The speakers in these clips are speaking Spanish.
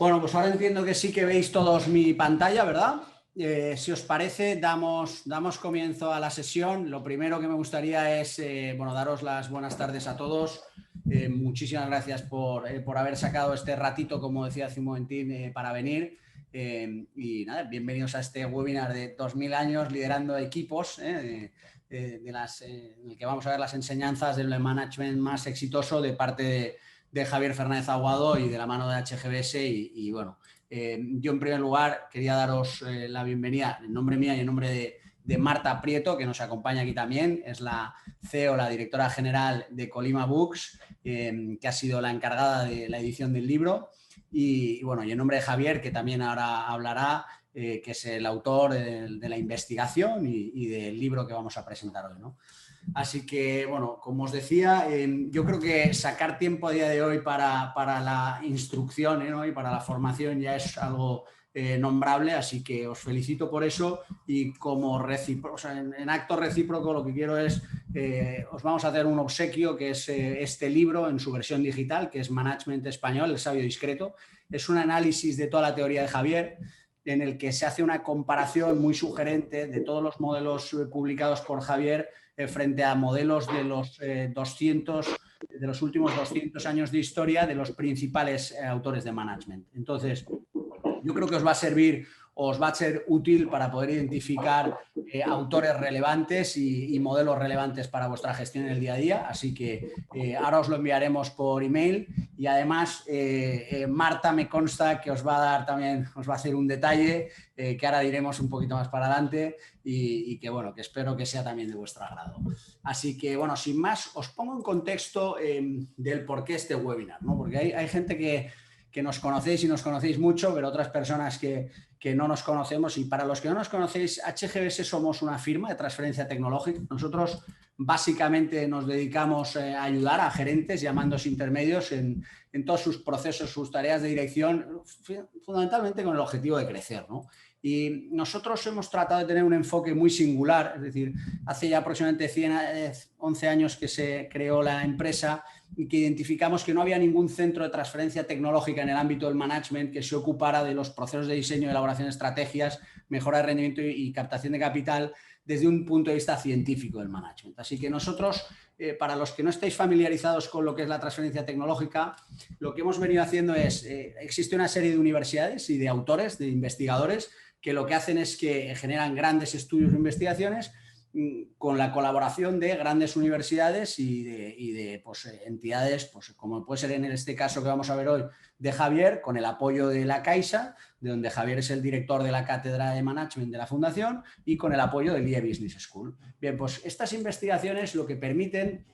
Bueno, pues ahora entiendo que sí que veis todos mi pantalla, ¿verdad? Si os parece, damos comienzo a la sesión. Lo primero que me gustaría es daros las buenas tardes a todos. Muchísimas gracias por haber sacado este ratito, como decía hace un momentín, para venir. Y nada, bienvenidos a este webinar de 2000 años liderando equipos, en el que vamos a ver las enseñanzas del management más exitoso de parte de Javier Fernández Aguado y de la mano de HGBS. Yo en primer lugar quería daros la bienvenida en nombre mía y en nombre de Marta Prieto, que nos acompaña aquí también. Es la CEO, la directora general de Colima Books, que ha sido la encargada de la edición del libro. Y en nombre de Javier, que también ahora hablará, que es el autor de la investigación y del libro que vamos a presentar hoy, ¿no? Así que, como os decía, yo creo que sacar tiempo a día de hoy para la instrucción, ¿no? Y para la formación ya es algo nombrable, así que os felicito por eso y como en acto recíproco lo que quiero es, os vamos a hacer un obsequio que es este libro en su versión digital, que es Management Español, el sabio discreto. Es un análisis de toda la teoría de Javier, en el que se hace una comparación muy sugerente de todos los modelos publicados por Javier frente a modelos de los últimos 200 años de historia de los principales autores de management. Entonces, yo creo que os va a ser útil para poder identificar autores relevantes y modelos relevantes para vuestra gestión en el día a día. Así que ahora os lo enviaremos por email y además Marta me consta que os va a hacer un detalle que ahora diremos un poquito más para adelante y que espero que sea también de vuestro agrado. Así que sin más, os pongo en contexto del por qué este webinar, ¿no? Porque hay gente que nos conocéis y nos conocéis mucho, pero otras personas que no nos conocemos. Y para los que no nos conocéis, HGBS somos una firma de transferencia tecnológica. Nosotros básicamente nos dedicamos a ayudar a gerentes y a mandos intermedios en todos sus procesos, sus tareas de dirección, fundamentalmente con el objetivo de crecer, ¿no? Y nosotros hemos tratado de tener un enfoque muy singular, es decir, hace ya aproximadamente 11 años que se creó la empresa y que identificamos que no había ningún centro de transferencia tecnológica en el ámbito del management que se ocupara de los procesos de diseño y elaboración de estrategias, mejora de rendimiento y captación de capital desde un punto de vista científico del management. Así que nosotros, para los que no estáis familiarizados con lo que es la transferencia tecnológica, lo que hemos venido haciendo es, existe una serie de universidades y de autores, de investigadores, que lo que hacen es que generan grandes estudios e investigaciones con la colaboración de grandes universidades y de entidades, como puede ser en este caso que vamos a ver hoy de Javier, con el apoyo de la Caixa, de donde Javier es el director de la cátedra de management de la fundación, y con el apoyo del IE Business School. Bien, pues estas investigaciones lo que permiten,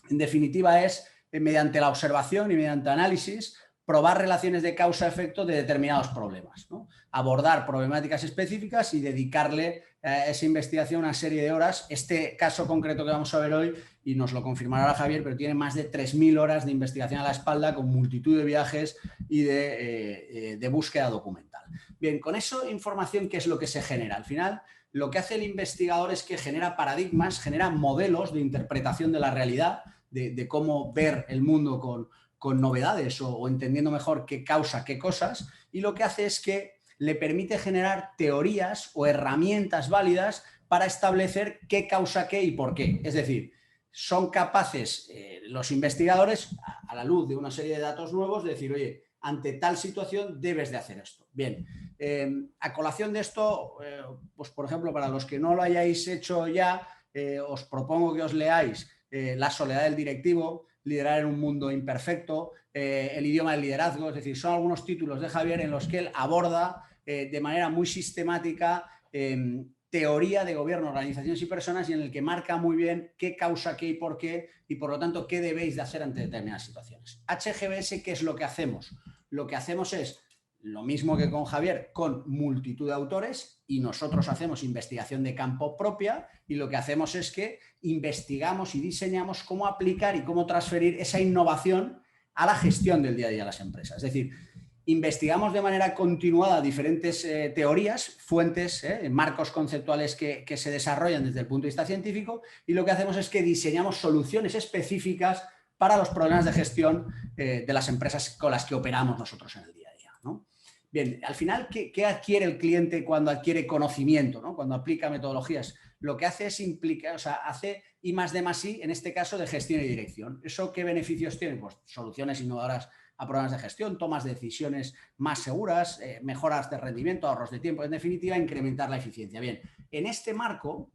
en definitiva, es, mediante la observación y mediante análisis, probar relaciones de causa-efecto de determinados problemas, ¿no? Abordar problemáticas específicas y dedicarle a esa investigación una serie de horas. Este caso concreto que vamos a ver hoy, y nos lo confirmará Javier, pero tiene más de 3000 horas de investigación a la espalda con multitud de viajes y de búsqueda documental. Bien, con esa información, ¿qué es lo que se genera? Al final, lo que hace el investigador es que genera paradigmas, genera modelos de interpretación de la realidad, de cómo ver el mundo con novedades o entendiendo mejor qué causa qué cosas, y lo que hace es que le permite generar teorías o herramientas válidas para establecer qué causa qué y por qué. Es decir, son capaces los investigadores, a la luz de una serie de datos nuevos, de decir, oye, ante tal situación debes de hacer esto. Bien, a colación de esto, pues por ejemplo, para los que no lo hayáis hecho ya, os propongo que os leáis La soledad del directivo, Liderar en un mundo imperfecto, El idioma del liderazgo. Es decir, son algunos títulos de Javier en los que él aborda de manera muy sistemática teoría de gobierno, organizaciones y personas, y en el que marca muy bien qué causa qué y por qué, y por lo tanto qué debéis de hacer ante determinadas situaciones. HGBS, ¿qué es lo que hacemos? Lo que hacemos es lo mismo que con Javier, con multitud de autores, y nosotros hacemos investigación de campo propia, y lo que hacemos es que investigamos y diseñamos cómo aplicar y cómo transferir esa innovación a la gestión del día a día de las empresas. Es decir, investigamos de manera continuada diferentes teorías, fuentes, marcos conceptuales que se desarrollan desde el punto de vista científico, y lo que hacemos es que diseñamos soluciones específicas para los problemas de gestión de las empresas con las que operamos nosotros en el día a día, ¿no? Bien, al final, ¿qué adquiere el cliente cuando adquiere conocimiento, ¿no? Cuando aplica metodologías? Lo que hace es implicar, o sea, hace I+D+I, en este caso de gestión y dirección. ¿Eso qué beneficios tiene? Pues soluciones innovadoras a problemas de gestión, tomas de decisiones más seguras, mejoras de rendimiento, ahorros de tiempo, en definitiva, incrementar la eficiencia. Bien, en este marco,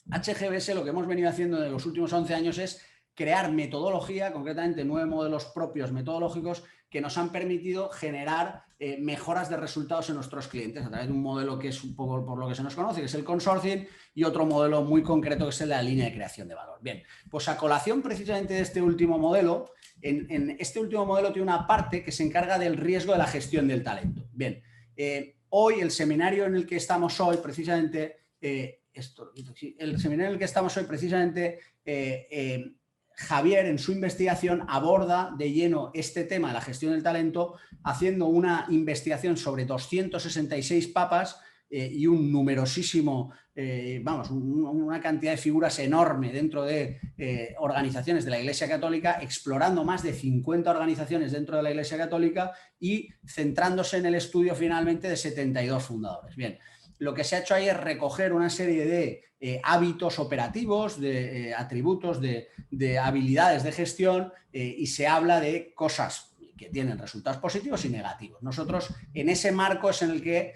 HGBS lo que hemos venido haciendo en los últimos 11 años es crear metodología, concretamente 9 modelos propios metodológicos que nos han permitido generar mejoras de resultados en nuestros clientes a través de un modelo que es un poco por lo que se nos conoce, que es el consortium, y otro modelo muy concreto que es el de la línea de creación de valor. Bien, pues a colación precisamente de este último modelo, en este último modelo tiene una parte que se encarga del riesgo de la gestión del talento. Bien, hoy el seminario en el que estamos hoy precisamente... el seminario en el que estamos hoy precisamente Javier en su investigación aborda de lleno este tema de la gestión del talento haciendo una investigación sobre 266 papas y un numerosísimo, una cantidad de figuras enorme dentro de organizaciones de la Iglesia Católica, explorando más de 50 organizaciones dentro de la Iglesia Católica y centrándose en el estudio finalmente de 72 fundadores. Bien, lo que se ha hecho ahí es recoger una serie de hábitos operativos, de atributos, de habilidades de gestión y se habla de cosas que tienen resultados positivos y negativos. Nosotros en ese marco es en el que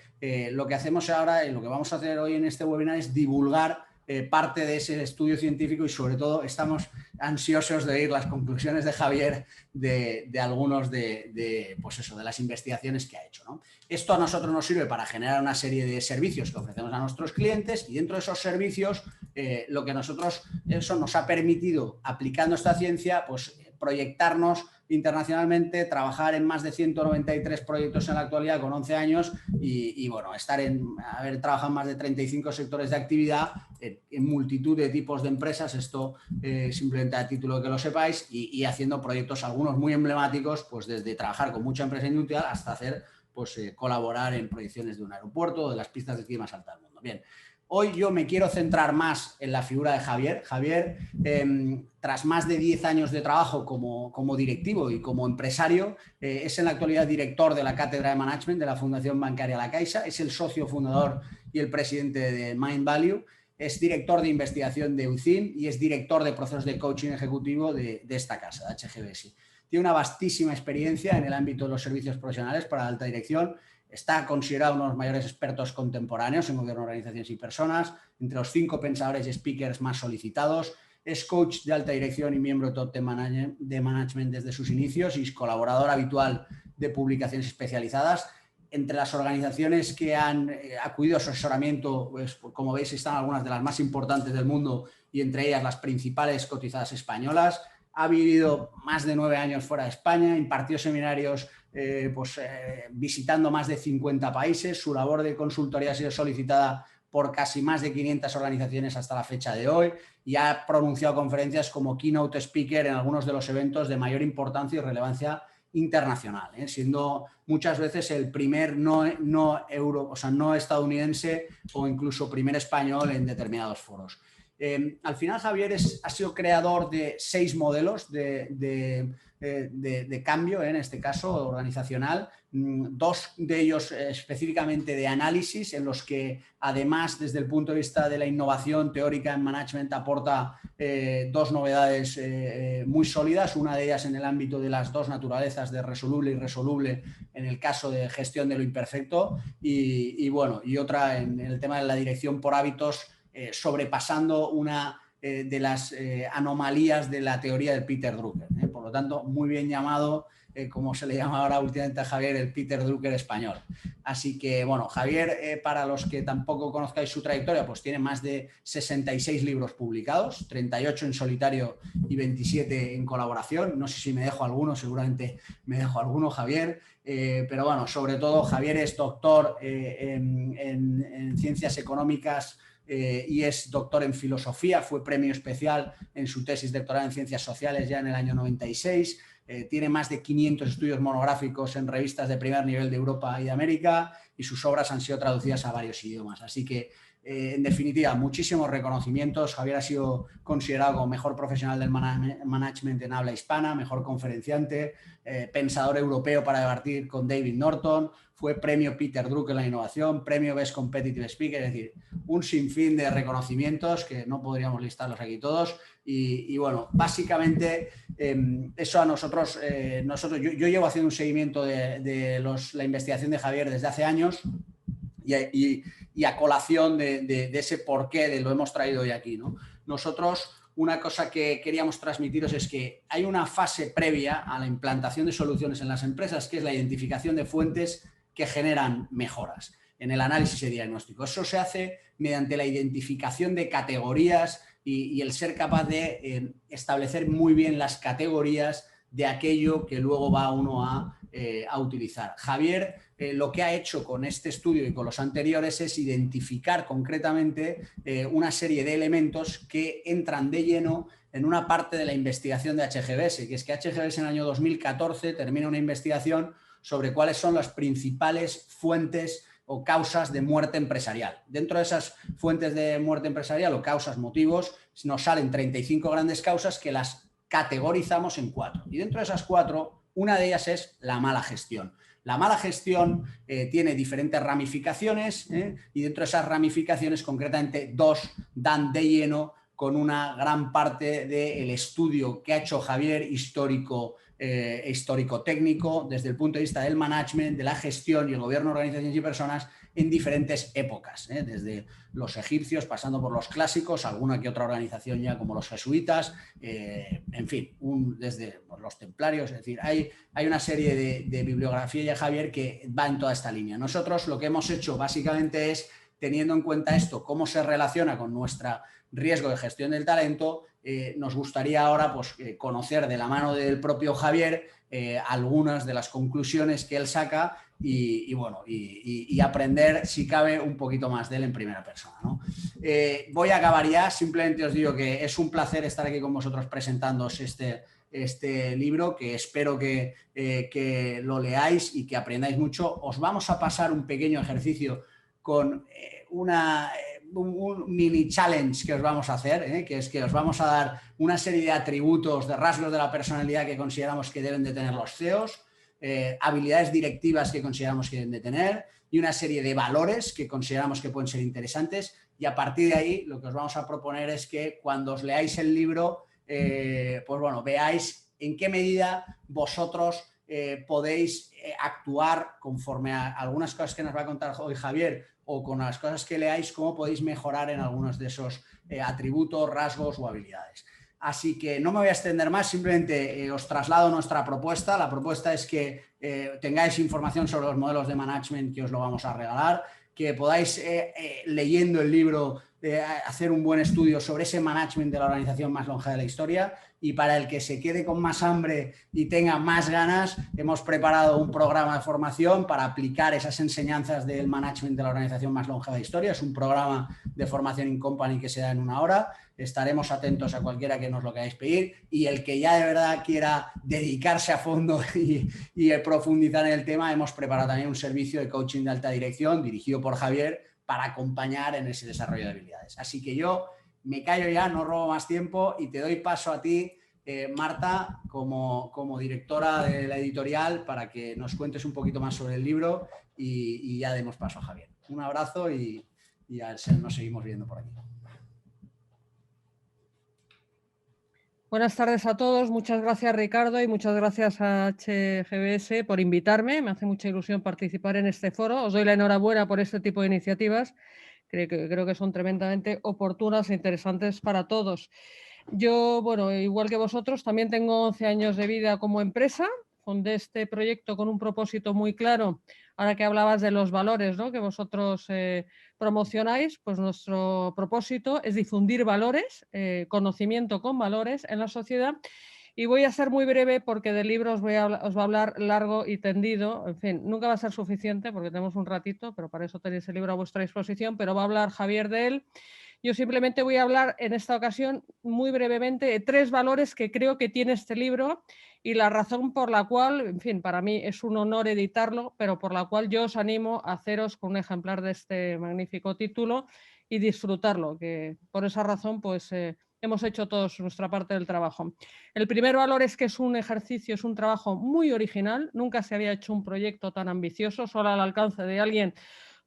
lo que hacemos ahora y lo que vamos a hacer hoy en este webinar es divulgar parte de ese estudio científico y sobre todo estamos ansiosos de oír las conclusiones de Javier de algunos de las investigaciones que ha hecho, ¿no? Esto a nosotros nos sirve para generar una serie de servicios que ofrecemos a nuestros clientes y dentro de esos servicios lo que eso nos ha permitido, aplicando esta ciencia, pues proyectarnos internacionalmente, trabajar en más de 193 proyectos en la actualidad con 11 años y bueno, haber trabajado en más de 35 sectores de actividad en multitud de tipos de empresas, esto simplemente a título de que lo sepáis, y haciendo proyectos algunos muy emblemáticos, pues desde trabajar con mucha empresa industrial hasta hacer, colaborar en proyecciones de un aeropuerto o de las pistas de esquí más altas del mundo. Bien. Hoy yo me quiero centrar más en la figura de Javier. Javier, tras más de 10 años de trabajo como directivo y como empresario, es en la actualidad director de la Cátedra de Management de la Fundación Bancaria La Caixa, es el socio fundador y el presidente de Mindvalue, es director de investigación de UCIN y es director de procesos de coaching ejecutivo de esta casa, de HGBS. Tiene una vastísima experiencia en el ámbito de los servicios profesionales para la alta dirección. Está considerado uno de los mayores expertos contemporáneos en gobierno, organizaciones y personas, entre los 5 pensadores y speakers más solicitados. Es coach de alta dirección y miembro top de management desde sus inicios y es colaborador habitual de publicaciones especializadas. Entre las organizaciones que han acudido a su asesoramiento, pues, como veis, están algunas de las más importantes del mundo y entre ellas las principales cotizadas españolas. Ha vivido más de 9 años fuera de España, impartió seminarios visitando más de 50 países. Su labor de consultoría ha sido solicitada por casi más de 500 organizaciones hasta la fecha de hoy y ha pronunciado conferencias como keynote speaker en algunos de los eventos de mayor importancia y relevancia internacional, siendo muchas veces el primer no estadounidense o incluso primer español en determinados foros. Al final Javier ha sido creador de 6 modelos de cambio, en este caso organizacional, 2 de ellos específicamente de análisis, en los que además desde el punto de vista de la innovación teórica en management aporta 2 novedades muy sólidas, una de ellas en el ámbito de las 2 naturalezas de resoluble y irresoluble en el caso de gestión de lo imperfecto y otra en el tema de la dirección por hábitos, sobrepasando una de las anomalías de la teoría de Peter Drucker. Por lo tanto, muy bien llamado, como se le llama ahora últimamente a Javier, el Peter Drucker español. Así que, bueno, Javier, para los que tampoco conozcáis su trayectoria, pues tiene más de 66 libros publicados, 38 en solitario y 27 en colaboración. No sé si me dejo alguno, seguramente me dejo alguno, Javier. Pero bueno, sobre todo Javier es doctor en ciencias económicas y es doctor en filosofía, fue premio especial en su tesis doctoral en ciencias sociales ya en el año 96, tiene más de 500 estudios monográficos en revistas de primer nivel de Europa y de América y sus obras han sido traducidas a varios idiomas. Así que En definitiva, muchísimos reconocimientos. Javier ha sido considerado como mejor profesional del management en habla hispana, mejor conferenciante, pensador europeo para debatir con David Norton, fue premio Peter Drucker en la innovación, premio Best Competitive Speaker, es decir, un sinfín de reconocimientos que no podríamos listarlos aquí todos. Y bueno, básicamente eso a nosotros, yo llevo haciendo un seguimiento de la investigación de Javier desde hace años y a colación de ese porqué lo hemos traído hoy aquí, ¿no? Nosotros, una cosa que queríamos transmitiros es que hay una fase previa a la implantación de soluciones en las empresas, que es la identificación de fuentes que generan mejoras en el análisis y diagnóstico. Eso se hace mediante la identificación de categorías y el ser capaz de establecer muy bien las categorías de aquello que luego va uno a utilizar. Javier lo que ha hecho con este estudio y con los anteriores es identificar concretamente una serie de elementos que entran de lleno en una parte de la investigación de HGBS, que es que HGBS en el año 2014 termina una investigación sobre cuáles son las principales fuentes o causas de muerte empresarial. Dentro de esas fuentes de muerte empresarial o causas, motivos, nos salen 35 grandes causas que las categorizamos en 4. Y dentro de esas 4, una de ellas es la mala gestión. La mala gestión tiene diferentes ramificaciones y dentro de esas ramificaciones, concretamente 2 dan de lleno con una gran parte del estudio que ha hecho Javier histórico-técnico desde el punto de vista del management, de la gestión y el gobierno de organizaciones y personas en diferentes épocas, desde los egipcios, pasando por los clásicos, alguna que otra organización ya como los jesuitas, en fin, desde los templarios, es decir, hay una serie de bibliografía ya, Javier, que va en toda esta línea. Nosotros lo que hemos hecho básicamente es, teniendo en cuenta esto, cómo se relaciona con nuestro riesgo de gestión del talento, nos gustaría ahora pues, conocer de la mano del propio Javier algunas de las conclusiones que él saca y aprender, si cabe, un poquito más de él en primera persona, ¿no? Voy a acabar ya, simplemente os digo que es un placer estar aquí con vosotros presentándoos este libro, que espero que lo leáis y que aprendáis mucho. Os vamos a pasar un pequeño ejercicio con un mini challenge que os vamos a hacer, que es que os vamos a dar una serie de atributos, de rasgos de la personalidad que consideramos que deben de tener los CEOs, habilidades directivas que consideramos que deben de tener y una serie de valores que consideramos que pueden ser interesantes, y a partir de ahí lo que os vamos a proponer es que cuando os leáis el libro, pues bueno, veáis en qué medida vosotros podéis actuar conforme a algunas cosas que nos va a contar hoy Javier, o con las cosas que leáis, cómo podéis mejorar en algunos de esos atributos, rasgos o habilidades. Así que no me voy a extender más, simplemente os traslado nuestra propuesta. La propuesta es que tengáis información sobre los modelos de management, que os lo vamos a regalar, que podáis, leyendo el libro, hacer un buen estudio sobre ese management de la organización más longeva de la historia. Y para el que se quede con más hambre y tenga más ganas, hemos preparado un programa de formación para aplicar esas enseñanzas del management de la organización más longeva de la historia. Es un programa de formación in company que se da en 1 hora. Estaremos atentos a cualquiera que nos lo queráis pedir, y el que ya de verdad quiera dedicarse a fondo y profundizar en el tema, hemos preparado también un servicio de coaching de alta dirección dirigido por Javier para acompañar en ese desarrollo de habilidades. Así que yo me callo ya, no robo más tiempo y te doy paso a ti, Marta, como directora de la editorial, para que nos cuentes un poquito más sobre el libro y ya demos paso a Javier. Un abrazo y ya nos seguimos viendo por aquí. Buenas tardes a todos. Muchas gracias, Ricardo, y muchas gracias a HGBS por invitarme. Me hace mucha ilusión participar en este foro. Os doy la enhorabuena por este tipo de iniciativas. Creo que son tremendamente oportunas e interesantes para todos. Yo, bueno, igual que vosotros, también tengo 11 años de vida como empresa. Fundé este proyecto con un propósito muy claro. Ahora que hablabas de los valores, ¿no?, que vosotros promocionáis, pues nuestro propósito es difundir valores, conocimiento con valores en la sociedad. Y voy a ser muy breve porque del libro os va a hablar largo y tendido. En fin, nunca va a ser suficiente porque tenemos un ratito, pero para eso tenéis el libro a vuestra disposición, pero va a hablar Javier de él. Yo simplemente voy a hablar en esta ocasión muy brevemente de 3 valores que creo que tiene este libro y la razón por la cual, en fin, para mí es un honor editarlo, pero por la cual yo os animo a haceros con un ejemplar de este magnífico título y disfrutarlo, que por esa razón pues hemos hecho todos nuestra parte del trabajo. El primer valor es que es un ejercicio, es un trabajo muy original, nunca se había hecho un proyecto tan ambicioso, solo al alcance de alguien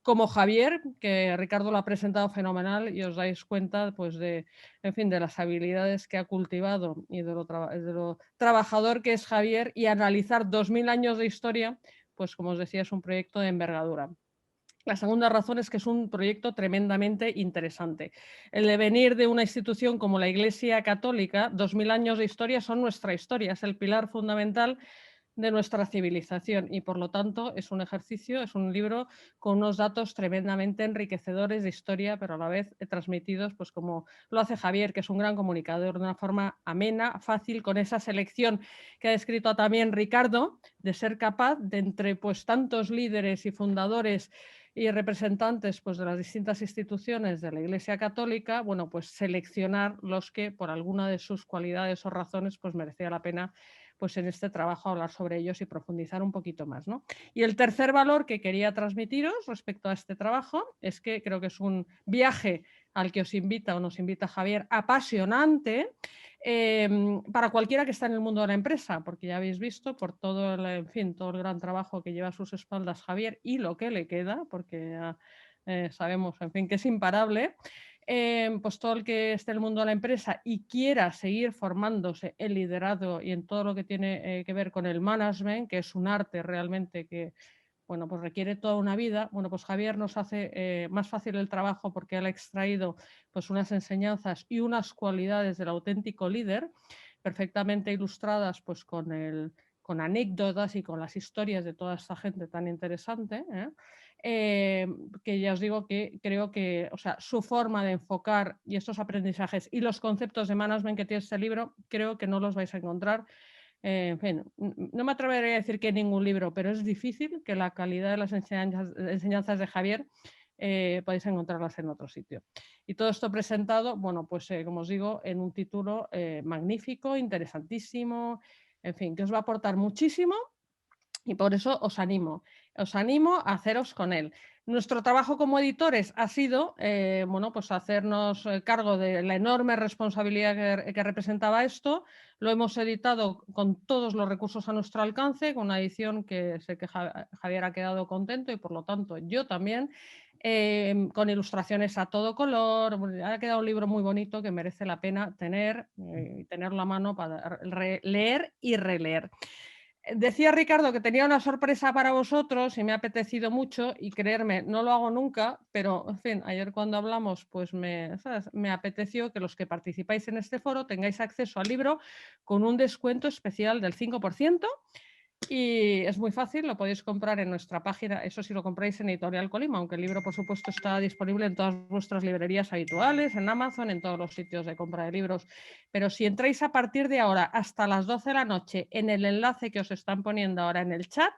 como Javier, que Ricardo lo ha presentado fenomenal y os dais cuenta pues de, en fin, de las habilidades que ha cultivado y de lo trabajador que es Javier, y analizar 2000 años de historia, pues como os decía, es un proyecto de envergadura. La segunda razón es que es un proyecto tremendamente interesante. El devenir de una institución como la Iglesia Católica, 2000 años de historia son nuestra historia, es el pilar fundamental de nuestra civilización y por lo tanto es un ejercicio, es un libro con unos datos tremendamente enriquecedores de historia, pero a la vez transmitidos pues como lo hace Javier, que es un gran comunicador, de una forma amena, fácil, con esa selección que ha descrito también Ricardo, de ser capaz de entre pues tantos líderes y fundadores y representantes pues, de las distintas instituciones de la Iglesia Católica, bueno, pues seleccionar los que por alguna de sus cualidades o razones pues merecía la pena pues en este trabajo hablar sobre ellos y profundizar un poquito más, ¿no? Y el tercer valor que quería transmitiros respecto a este trabajo es que creo que es un viaje al que os invita o nos invita Javier, apasionante, para cualquiera que está en el mundo de la empresa, porque ya habéis visto por todo el, en fin, todo el gran trabajo que lleva a sus espaldas Javier y lo que le queda, porque ya sabemos, en fin, que es imparable. Pues todo el que esté en el mundo de la empresa y quiera seguir formándose en liderazgo y en todo lo que tiene que ver con el management, que es un arte realmente que bueno, pues requiere toda una vida. Bueno, pues Javier nos hace más fácil el trabajo porque él ha extraído pues unas enseñanzas y unas cualidades del auténtico líder perfectamente ilustradas pues con anécdotas y con las historias de toda esta gente tan interesante, que ya os digo que creo que, o sea, su forma de enfocar y estos aprendizajes y los conceptos de management que tiene este libro, creo que no los vais a encontrar. En fin, no me atrevería a decir que ningún libro, pero es difícil que la calidad de las enseñanzas de Javier podéis encontrarlas en otro sitio. Y todo esto presentado, bueno, pues como os digo, en un título magnífico, interesantísimo, en fin, que os va a aportar muchísimo y por eso os animo a haceros con él. Nuestro trabajo como editores ha sido bueno, pues hacernos cargo de la enorme responsabilidad que representaba esto. Lo hemos editado con todos los recursos a nuestro alcance, con una edición que sé que Javier ha quedado contento y por lo tanto yo también, con ilustraciones a todo color. Ha quedado un libro muy bonito que merece la pena tener y tenerlo a mano para leer y releer. Decía Ricardo que tenía una sorpresa para vosotros y me ha apetecido mucho y creerme, no lo hago nunca, pero en fin, ayer cuando hablamos pues me apeteció que los que participáis en este foro tengáis acceso al libro con un descuento especial del 5%. Y es muy fácil, lo podéis comprar en nuestra página, eso sí lo compráis en Editorial Colima, aunque el libro por supuesto está disponible en todas vuestras librerías habituales, en Amazon, en todos los sitios de compra de libros. Pero si entráis a partir de ahora hasta las 12 de la noche en el enlace que os están poniendo ahora en el chat,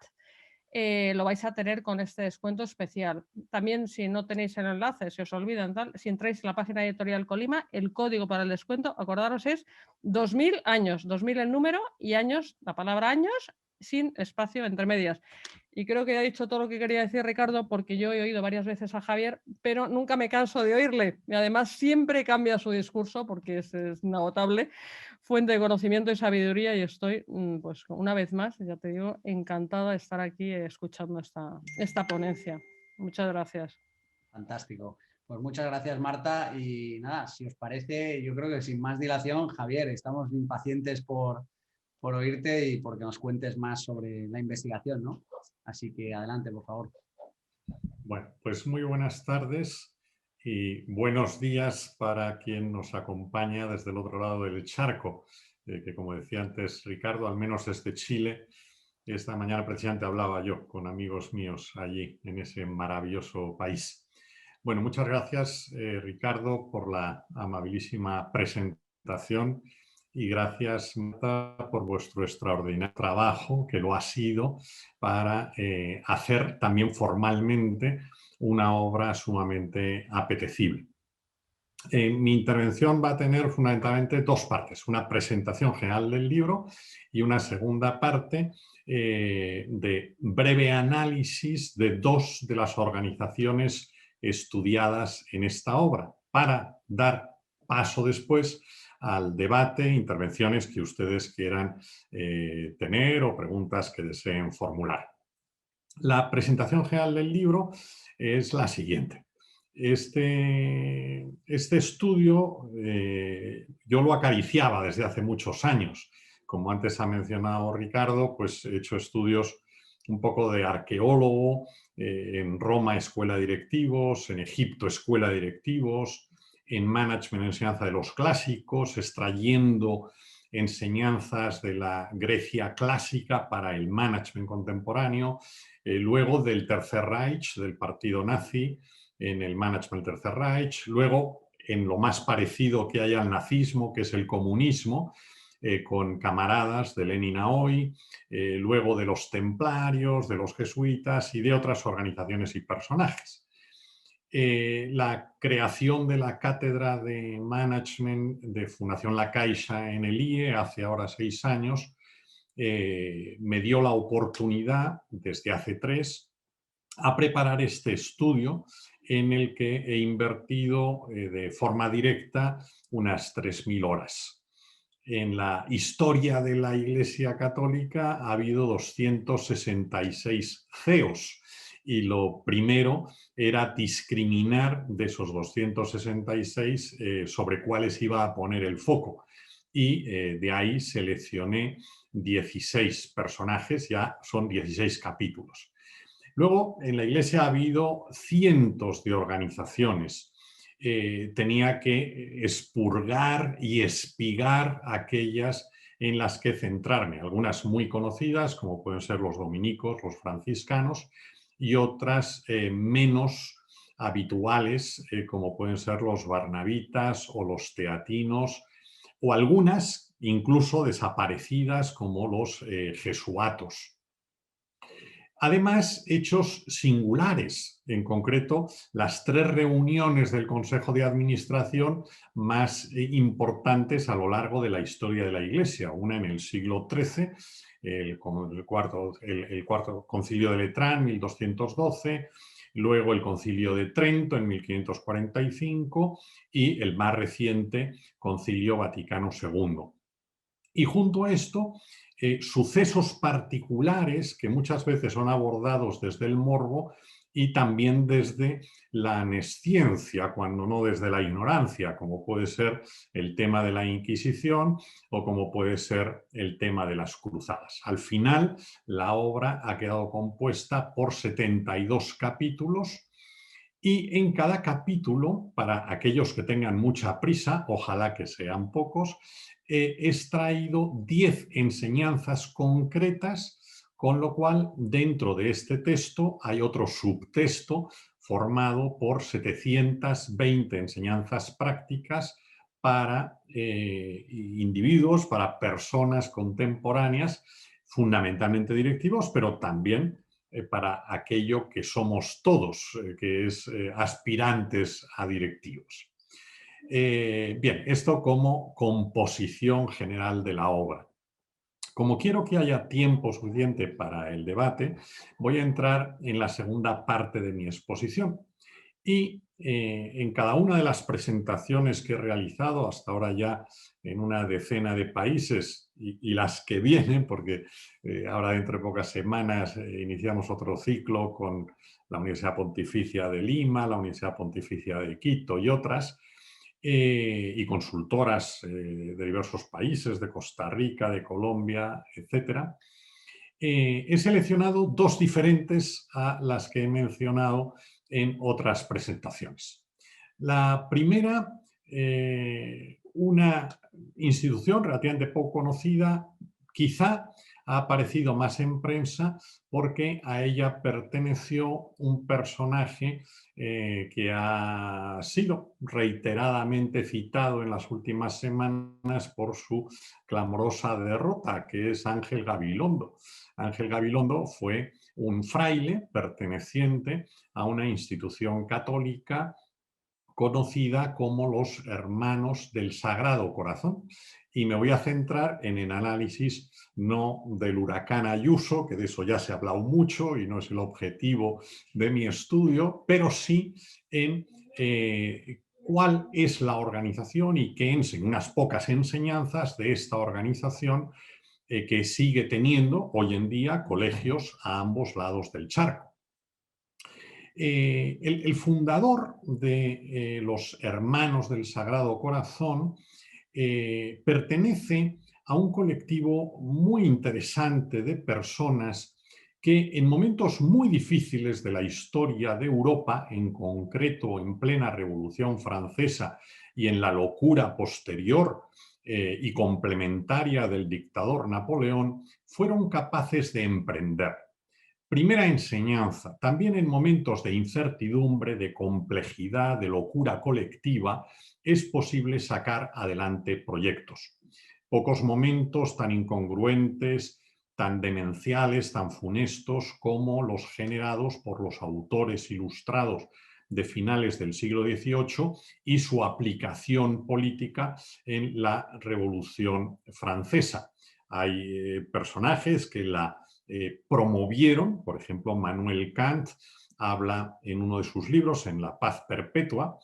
lo vais a tener con este descuento especial. También si no tenéis el enlace, si os olvidan, tal, si entráis en la página de Editorial Colima, el código para el descuento, acordaros, es 2000 años, 2000 el número y años, la palabra años, sin espacio entre medias. Y creo que he dicho todo lo que quería decir Ricardo, porque yo he oído varias veces a Javier, pero nunca me canso de oírle. Y además siempre cambia su discurso porque es inagotable, fuente de conocimiento y sabiduría, y estoy, pues una vez más, ya te digo, encantada de estar aquí escuchando esta ponencia. Muchas gracias. Fantástico. Pues muchas gracias, Marta. Y nada, si os parece, yo creo que sin más dilación, Javier, estamos impacientes por oírte y porque nos cuentes más sobre la investigación, ¿no? Así que adelante, por favor. Bueno, pues muy buenas tardes y buenos días para quien nos acompaña desde el otro lado del charco, que como decía antes Ricardo, al menos desde Chile. Esta mañana precisamente hablaba yo con amigos míos allí en ese maravilloso país. Bueno, muchas gracias Ricardo por la amabilísima presentación y gracias Marta por vuestro extraordinario trabajo, que lo ha sido, para hacer también formalmente una obra sumamente apetecible. Mi intervención va a tener fundamentalmente dos partes, una presentación general del libro y una segunda parte de breve análisis de dos de las organizaciones estudiadas en esta obra, para dar paso después al debate, intervenciones que ustedes quieran tener o preguntas que deseen formular. La presentación general del libro es la siguiente. Este estudio yo lo acariciaba desde hace muchos años. Como antes ha mencionado Ricardo, pues he hecho estudios un poco de arqueólogo, en Roma escuela de directivos, en Egipto escuela de directivos, en management enseñanza de los clásicos, extrayendo enseñanzas de la Grecia clásica para el management contemporáneo, luego del Tercer Reich, del partido nazi, en el management del Tercer Reich, luego en lo más parecido que hay al nazismo, que es el comunismo, con camaradas de Lenin a hoy, luego de los templarios, de los jesuitas y de otras organizaciones y personajes. La creación de la cátedra de management de Fundación La Caixa en el IE hace ahora 6 años me dio la oportunidad, desde hace 3, a preparar este estudio en el que he invertido de forma directa unas 3.000 horas. En la historia de la Iglesia Católica ha habido 266 CEOs y lo primero era discriminar de esos 266 sobre cuáles iba a poner el foco. Y de ahí seleccioné 16 personajes, ya son 16 capítulos. Luego, en la Iglesia ha habido cientos de organizaciones. Tenía que expurgar y espigar aquellas en las que centrarme, algunas muy conocidas, como pueden ser los dominicos, los franciscanos, y otras menos habituales, como pueden ser los barnabitas o los teatinos, o algunas incluso desaparecidas, como los jesuatos. Además, hechos singulares, en concreto, las 3 reuniones del Consejo de Administración más importantes a lo largo de la historia de la Iglesia. Una en el siglo XIII, el cuarto concilio de Letrán, 1212, luego el concilio de Trento en 1545 y el más reciente concilio Vaticano II. Y junto a esto, sucesos particulares que muchas veces son abordados desde el morbo y también desde la nesciencia, cuando no desde la ignorancia, como puede ser el tema de la Inquisición o como puede ser el tema de las cruzadas. Al final, la obra ha quedado compuesta por 72 capítulos y en cada capítulo, para aquellos que tengan mucha prisa, ojalá que sean pocos, he extraído 10 enseñanzas concretas, con lo cual dentro de este texto hay otro subtexto formado por 720 enseñanzas prácticas para individuos, para personas contemporáneas, fundamentalmente directivos, pero también para aquello que somos todos, que es aspirantes a directivos. Bien, esto como composición general de la obra. Como quiero que haya tiempo suficiente para el debate, voy a entrar en la segunda parte de mi exposición. Y en cada una de las presentaciones que he realizado, hasta ahora ya en una decena de países y las que vienen, porque ahora dentro de pocas semanas iniciamos otro ciclo con la Universidad Pontificia de Lima, la Universidad Pontificia de Quito y otras, y consultoras de diversos países, de Costa Rica, de Colombia, etc. He seleccionado 2 diferentes a las que he mencionado en otras presentaciones. La primera, una institución relativamente poco conocida, quizá ha aparecido más en prensa porque a ella perteneció un personaje que ha sido reiteradamente citado en las últimas semanas por su clamorosa derrota, que es Ángel Gabilondo. Ángel Gabilondo fue un fraile perteneciente a una institución católica conocida como los Hermanos del Sagrado Corazón y me voy a centrar en el análisis no del huracán Ayuso, que de eso ya se ha hablado mucho y no es el objetivo de mi estudio, pero sí en cuál es la organización y qué unas pocas enseñanzas de esta organización que sigue teniendo hoy en día colegios a ambos lados del charco. El fundador de los Hermanos del Sagrado Corazón pertenece a un colectivo muy interesante de personas que en momentos muy difíciles de la historia de Europa, en concreto en plena Revolución Francesa y en la locura posterior y complementaria del dictador Napoleón, fueron capaces de emprender. Primera enseñanza, también en momentos de incertidumbre, de complejidad, de locura colectiva, es posible sacar adelante proyectos. Pocos momentos tan incongruentes, tan demenciales, tan funestos como los generados por los autores ilustrados de finales del siglo XVIII y su aplicación política en la Revolución Francesa. Hay personajes que la promovieron, por ejemplo, Manuel Kant habla en uno de sus libros, en La Paz Perpetua,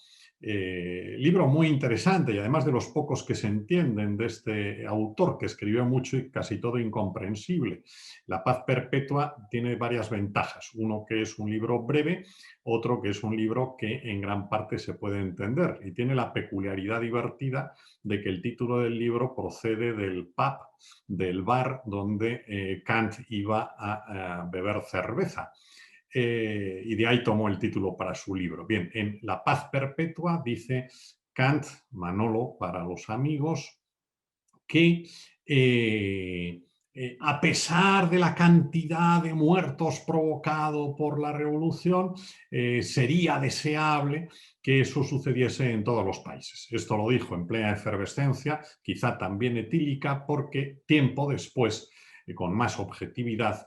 libro muy interesante y además de los pocos que se entienden de este autor que escribió mucho y casi todo incomprensible. La Paz Perpetua tiene varias ventajas, uno que es un libro breve, otro que es un libro que en gran parte se puede entender y tiene la peculiaridad divertida de que el título del libro procede del pub, del bar donde Kant iba a beber cerveza. Y de ahí tomó el título para su libro. Bien, en La Paz Perpetua dice Kant, Manolo para los amigos, que a pesar de la cantidad de muertos provocado por la revolución, sería deseable que eso sucediese en todos los países. Esto lo dijo en plena efervescencia, quizá también etílica, porque tiempo después, con más objetividad,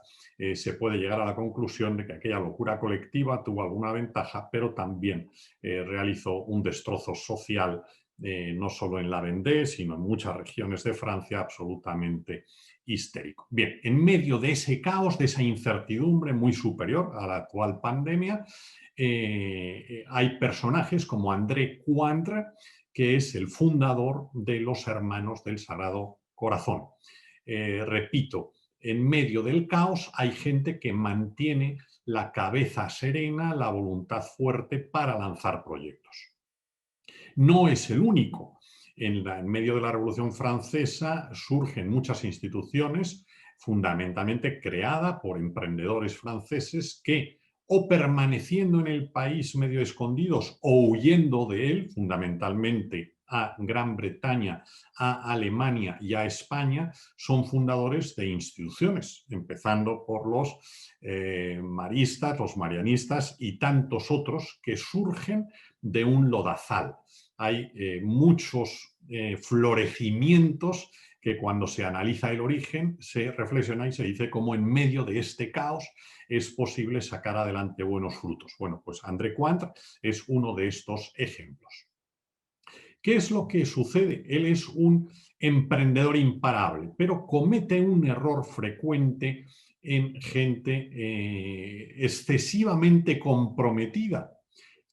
se puede llegar a la conclusión de que aquella locura colectiva tuvo alguna ventaja, pero también realizó un destrozo social, no solo en la Vendée, sino en muchas regiones de Francia, absolutamente histérico. Bien, en medio de ese caos, de esa incertidumbre muy superior a la actual pandemia, hay personajes como André Coindre, que es el fundador de los Hermanos del Sagrado Corazón. Repito, en medio del caos hay gente que mantiene la cabeza serena, la voluntad fuerte para lanzar proyectos. No es el único. En medio de la Revolución Francesa surgen muchas instituciones, fundamentalmente creadas por emprendedores franceses que, o permaneciendo en el país medio escondidos o huyendo de él, fundamentalmente a Gran Bretaña, a Alemania y a España, son fundadores de instituciones, empezando por los maristas, los marianistas y tantos otros que surgen de un lodazal. Hay muchos florecimientos que cuando se analiza el origen se reflexiona y se dice cómo en medio de este caos es posible sacar adelante buenos frutos. Bueno, pues André Coindre es uno de estos ejemplos. ¿Qué es lo que sucede? Él es un emprendedor imparable, pero comete un error frecuente en gente excesivamente comprometida,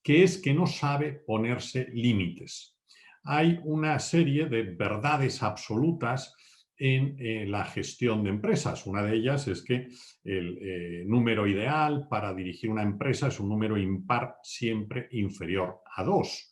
que es que no sabe ponerse límites. Hay una serie de verdades absolutas en la gestión de empresas. Una de ellas es que el número ideal para dirigir una empresa es un número impar siempre inferior a 2.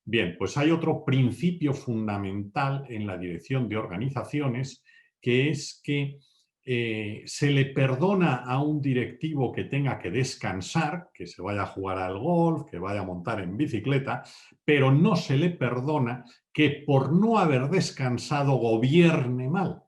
Bien, pues hay otro principio fundamental en la dirección de organizaciones, que es que se le perdona a un directivo que tenga que descansar, que se vaya a jugar al golf, que vaya a montar en bicicleta, pero no se le perdona que por no haber descansado gobierne mal.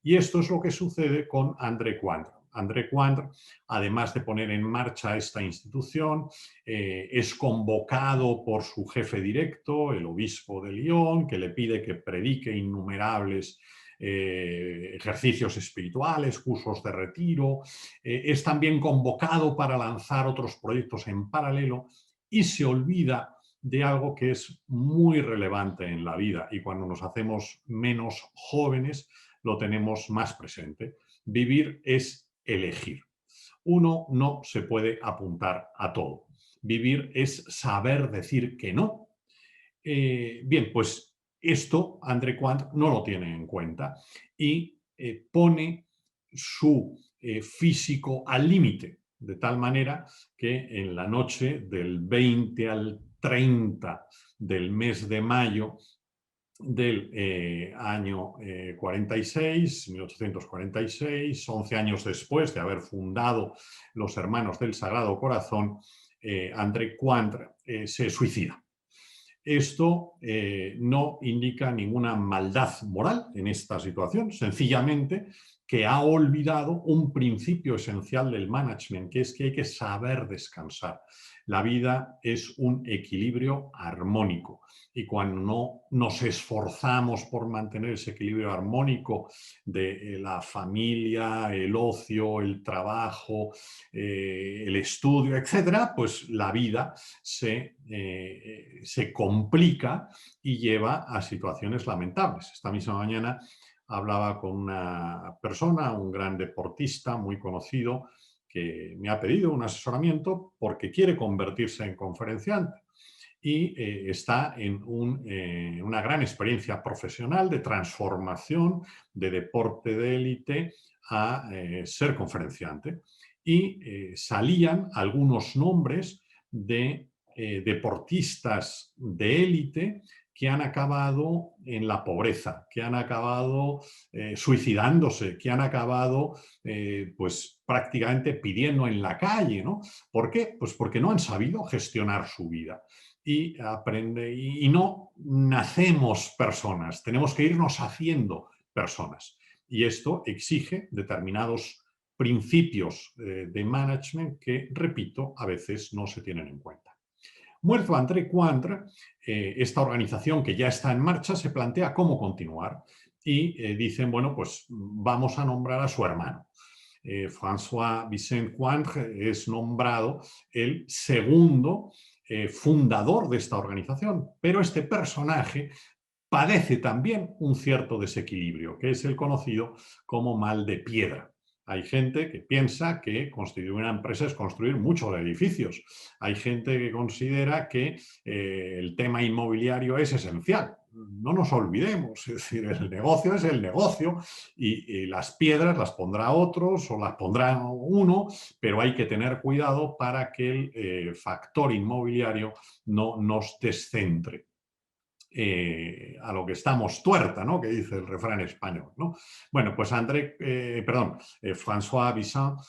Y esto es lo que sucede con André Coindre. André Coindre, además de poner en marcha esta institución, es convocado por su jefe directo, el obispo de Lyon, que le pide que predique innumerables ejercicios espirituales, cursos de retiro. Es también convocado para lanzar otros proyectos en paralelo y se olvida de algo que es muy relevante en la vida y cuando nos hacemos menos jóvenes lo tenemos más presente. Vivir es elegir. Uno no se puede apuntar a todo. Vivir es saber decir que no. Bien, pues esto André Quant no lo tiene en cuenta y pone su físico al límite, de tal manera que en la noche del 20 al 30 del mes de mayo del año 46, 1846, 11 años después de haber fundado los Hermanos del Sagrado Corazón, André Quant se suicida. Esto no indica ninguna maldad moral en esta situación, sencillamente que ha olvidado un principio esencial del management, que es que hay que saber descansar. La vida es un equilibrio armónico y cuando no nos esforzamos por mantener ese equilibrio armónico de la familia, el ocio, el trabajo, el estudio, etcétera, pues la vida se complica y lleva a situaciones lamentables. Esta misma mañana hablaba con una persona, un gran deportista muy conocido, que me ha pedido un asesoramiento porque quiere convertirse en conferenciante y está en una gran experiencia profesional de transformación de deporte de élite a ser conferenciante. Y salían algunos nombres de deportistas de élite que han acabado en la pobreza, que han acabado suicidándose, que han acabado pues prácticamente pidiendo en la calle, ¿no? ¿Por qué? Pues porque no han sabido gestionar su vida. Y no nacemos personas, tenemos que irnos haciendo personas. Y esto exige determinados principios de management que, repito, a veces no se tienen en cuenta. Muerto André Quant, esta organización que ya está en marcha se plantea cómo continuar y dicen, bueno, pues vamos a nombrar a su hermano. François Vicent Quant es nombrado el segundo fundador de esta organización, pero este personaje padece también un cierto desequilibrio, que es el conocido como mal de piedra. Hay gente que piensa que constituir una empresa es construir muchos edificios. Hay gente que considera que el tema inmobiliario es esencial. No nos olvidemos, es decir, el negocio es el negocio y las piedras las pondrá otros o las pondrá uno, pero hay que tener cuidado para que el factor inmobiliario no nos descentre. A lo que estamos tuerta, ¿no? Que dice el refrán español, ¿no? Bueno, pues François Vicent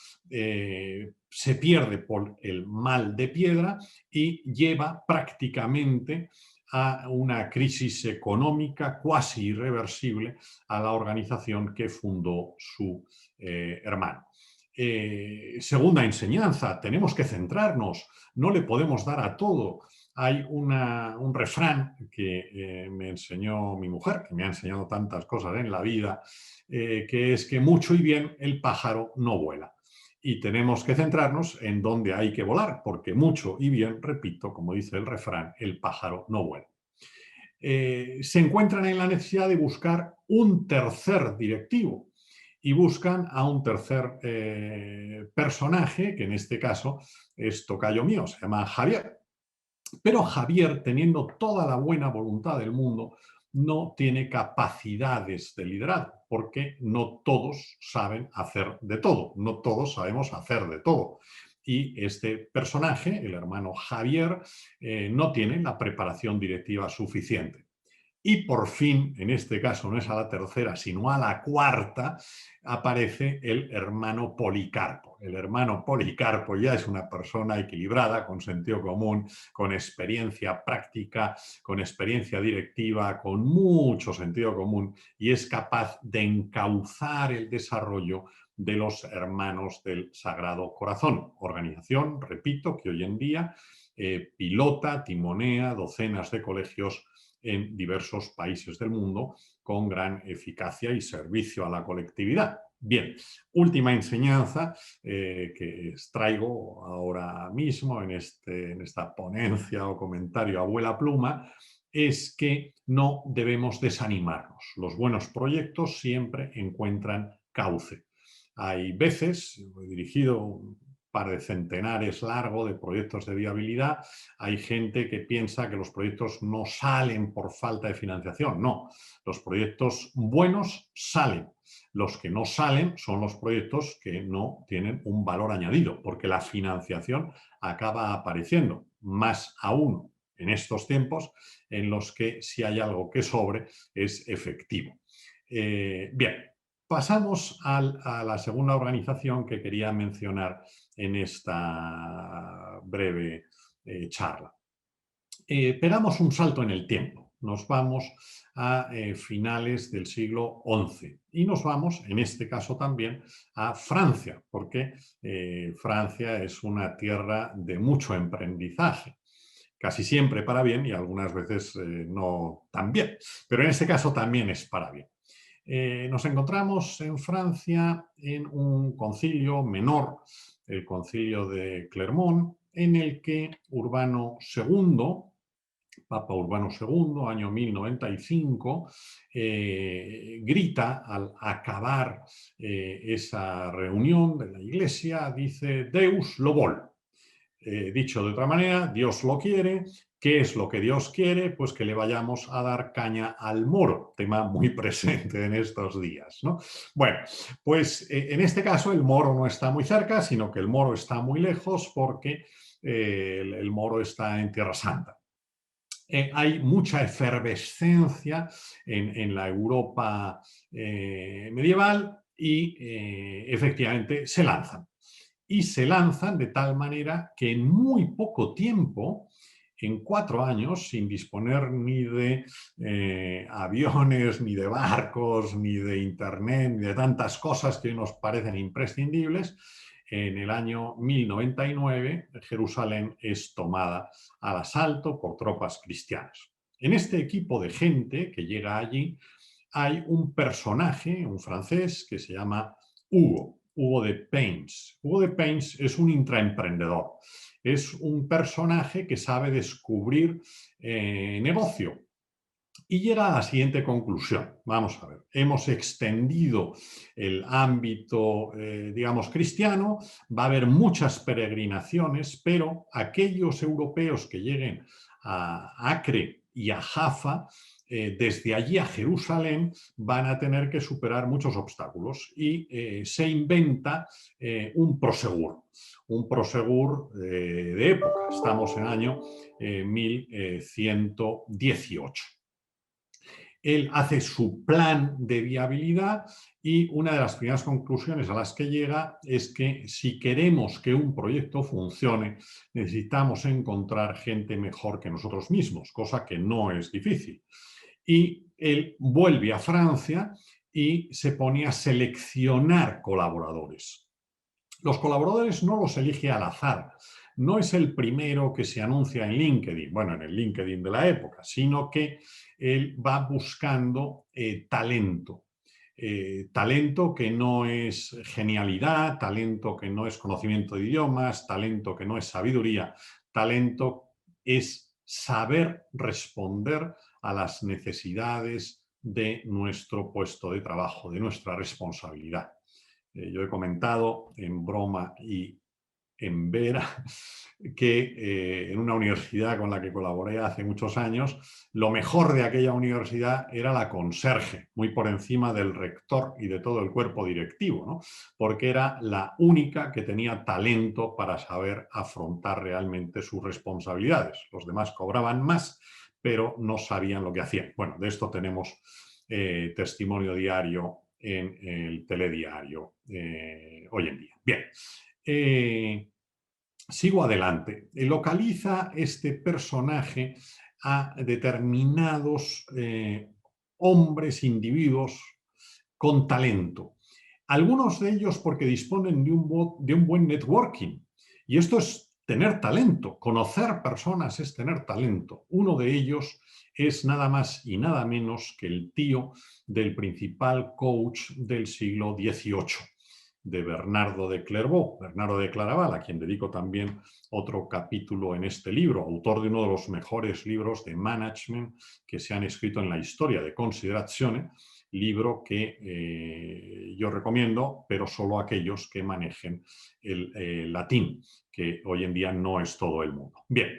se pierde por el mal de piedra y lleva prácticamente a una crisis económica cuasi irreversible a la organización que fundó su hermano. Segunda enseñanza, tenemos que centrarnos, no le podemos dar a todo. Hay un refrán que me enseñó mi mujer, que me ha enseñado tantas cosas en la vida, que es que mucho y bien el pájaro no vuela. Y tenemos que centrarnos en dónde hay que volar, porque mucho y bien, repito, como dice el refrán, el pájaro no vuela. Se encuentran en la necesidad de buscar un tercer directivo y buscan a un tercer personaje, que en este caso es tocayo mío, se llama Javier. Pero Javier, teniendo toda la buena voluntad del mundo, no tiene capacidades de liderazgo, porque no todos saben hacer de todo, no todos sabemos hacer de todo. Y este personaje, el hermano Javier, no tiene la preparación directiva suficiente. Y por fin, en este caso no es a la tercera, sino a la cuarta, aparece el hermano Policarpo. El hermano Policarpo ya es una persona equilibrada, con sentido común, con experiencia práctica, con experiencia directiva, con mucho sentido común y es capaz de encauzar el desarrollo de los Hermanos del Sagrado Corazón. Organización, repito, que hoy en día pilota, timonea docenas de colegios en diversos países del mundo con gran eficacia y servicio a la colectividad. Bien, última enseñanza que extraigo ahora mismo en esta ponencia o comentario abuela pluma, es que no debemos desanimarnos. Los buenos proyectos siempre encuentran cauce. Hay veces, he dirigido un par de centenares largo de proyectos de viabilidad, hay gente que piensa que los proyectos no salen por falta de financiación. No, los proyectos buenos salen. Los que no salen son los proyectos que no tienen un valor añadido, porque la financiación acaba apareciendo, más aún en estos tiempos en los que si hay algo que sobre es efectivo. Bien, pasamos a la segunda organización que quería mencionar en esta breve charla. Pegamos un salto en el tiempo. Nos vamos a finales del siglo XI y nos vamos, en este caso también, a Francia, porque Francia es una tierra de mucho emprendizaje. Casi siempre para bien y algunas veces no tan bien, pero en este caso también es para bien. Nos encontramos en Francia en un concilio menor, el concilio de Clermont, en el que Urbano II, Papa Urbano II, año 1095, grita al acabar esa reunión de la Iglesia, dice Deus lo vol. Dicho de otra manera, Dios lo quiere. ¿Qué es lo que Dios quiere? Pues que le vayamos a dar caña al moro, tema muy presente en estos días, ¿no? Bueno, pues en este caso el moro no está muy cerca, sino que el moro está muy lejos porque el moro está en Tierra Santa. Hay mucha efervescencia en la Europa medieval y efectivamente se lanzan. Y se lanzan de tal manera que en muy poco tiempo, en 4 años, sin disponer ni de aviones, ni de barcos, ni de internet, ni de tantas cosas que nos parecen imprescindibles, en el año 1099 Jerusalén es tomada al asalto por tropas cristianas. En este equipo de gente que llega allí hay un personaje, un francés, que se llama Hugo de Payns. Hugo de Payns es un intraemprendedor. Es un personaje que sabe descubrir negocio. Y llega a la siguiente conclusión. Vamos a ver, hemos extendido el ámbito, digamos, cristiano, va a haber muchas peregrinaciones, pero aquellos europeos que lleguen a Acre y a Jaffa, desde allí a Jerusalén, van a tener que superar muchos obstáculos y se inventa un prosegur. Un prosegur de época. Estamos en el año 1118. Él hace su plan de viabilidad y una de las primeras conclusiones a las que llega es que si queremos que un proyecto funcione, necesitamos encontrar gente mejor que nosotros mismos, cosa que no es difícil. Y él vuelve a Francia y se pone a seleccionar colaboradores. Los colaboradores no los elige al azar. No es el primero que se anuncia en LinkedIn, bueno, en el LinkedIn de la época, sino que él va buscando talento. Talento que no es genialidad, talento que no es conocimiento de idiomas, talento que no es sabiduría, talento es saber responder a las necesidades de nuestro puesto de trabajo, de nuestra responsabilidad. Yo he comentado en broma y en vera que en una universidad con la que colaboré hace muchos años, lo mejor de aquella universidad era la conserje, muy por encima del rector y de todo el cuerpo directivo, ¿no? Porque era la única que tenía talento para saber afrontar realmente sus responsabilidades. Los demás cobraban más, pero no sabían lo que hacían. Bueno, de esto tenemos testimonio diario en el telediario hoy en día. Bien, sigo adelante. Localiza este personaje a determinados hombres, individuos con talento. Algunos de ellos porque disponen de un buen networking. Y esto es tener talento. Conocer personas es tener talento. Uno de ellos es nada más y nada menos que el tío del principal coach del siglo XVIII, de Bernardo de Clairvaux, Bernardo de Claraval, a quien dedico también otro capítulo en este libro, autor de uno de los mejores libros de management que se han escrito en la historia, de Considerazione, libro que yo recomiendo, pero solo a aquellos que manejen el latín, que hoy en día no es todo el mundo. Bien,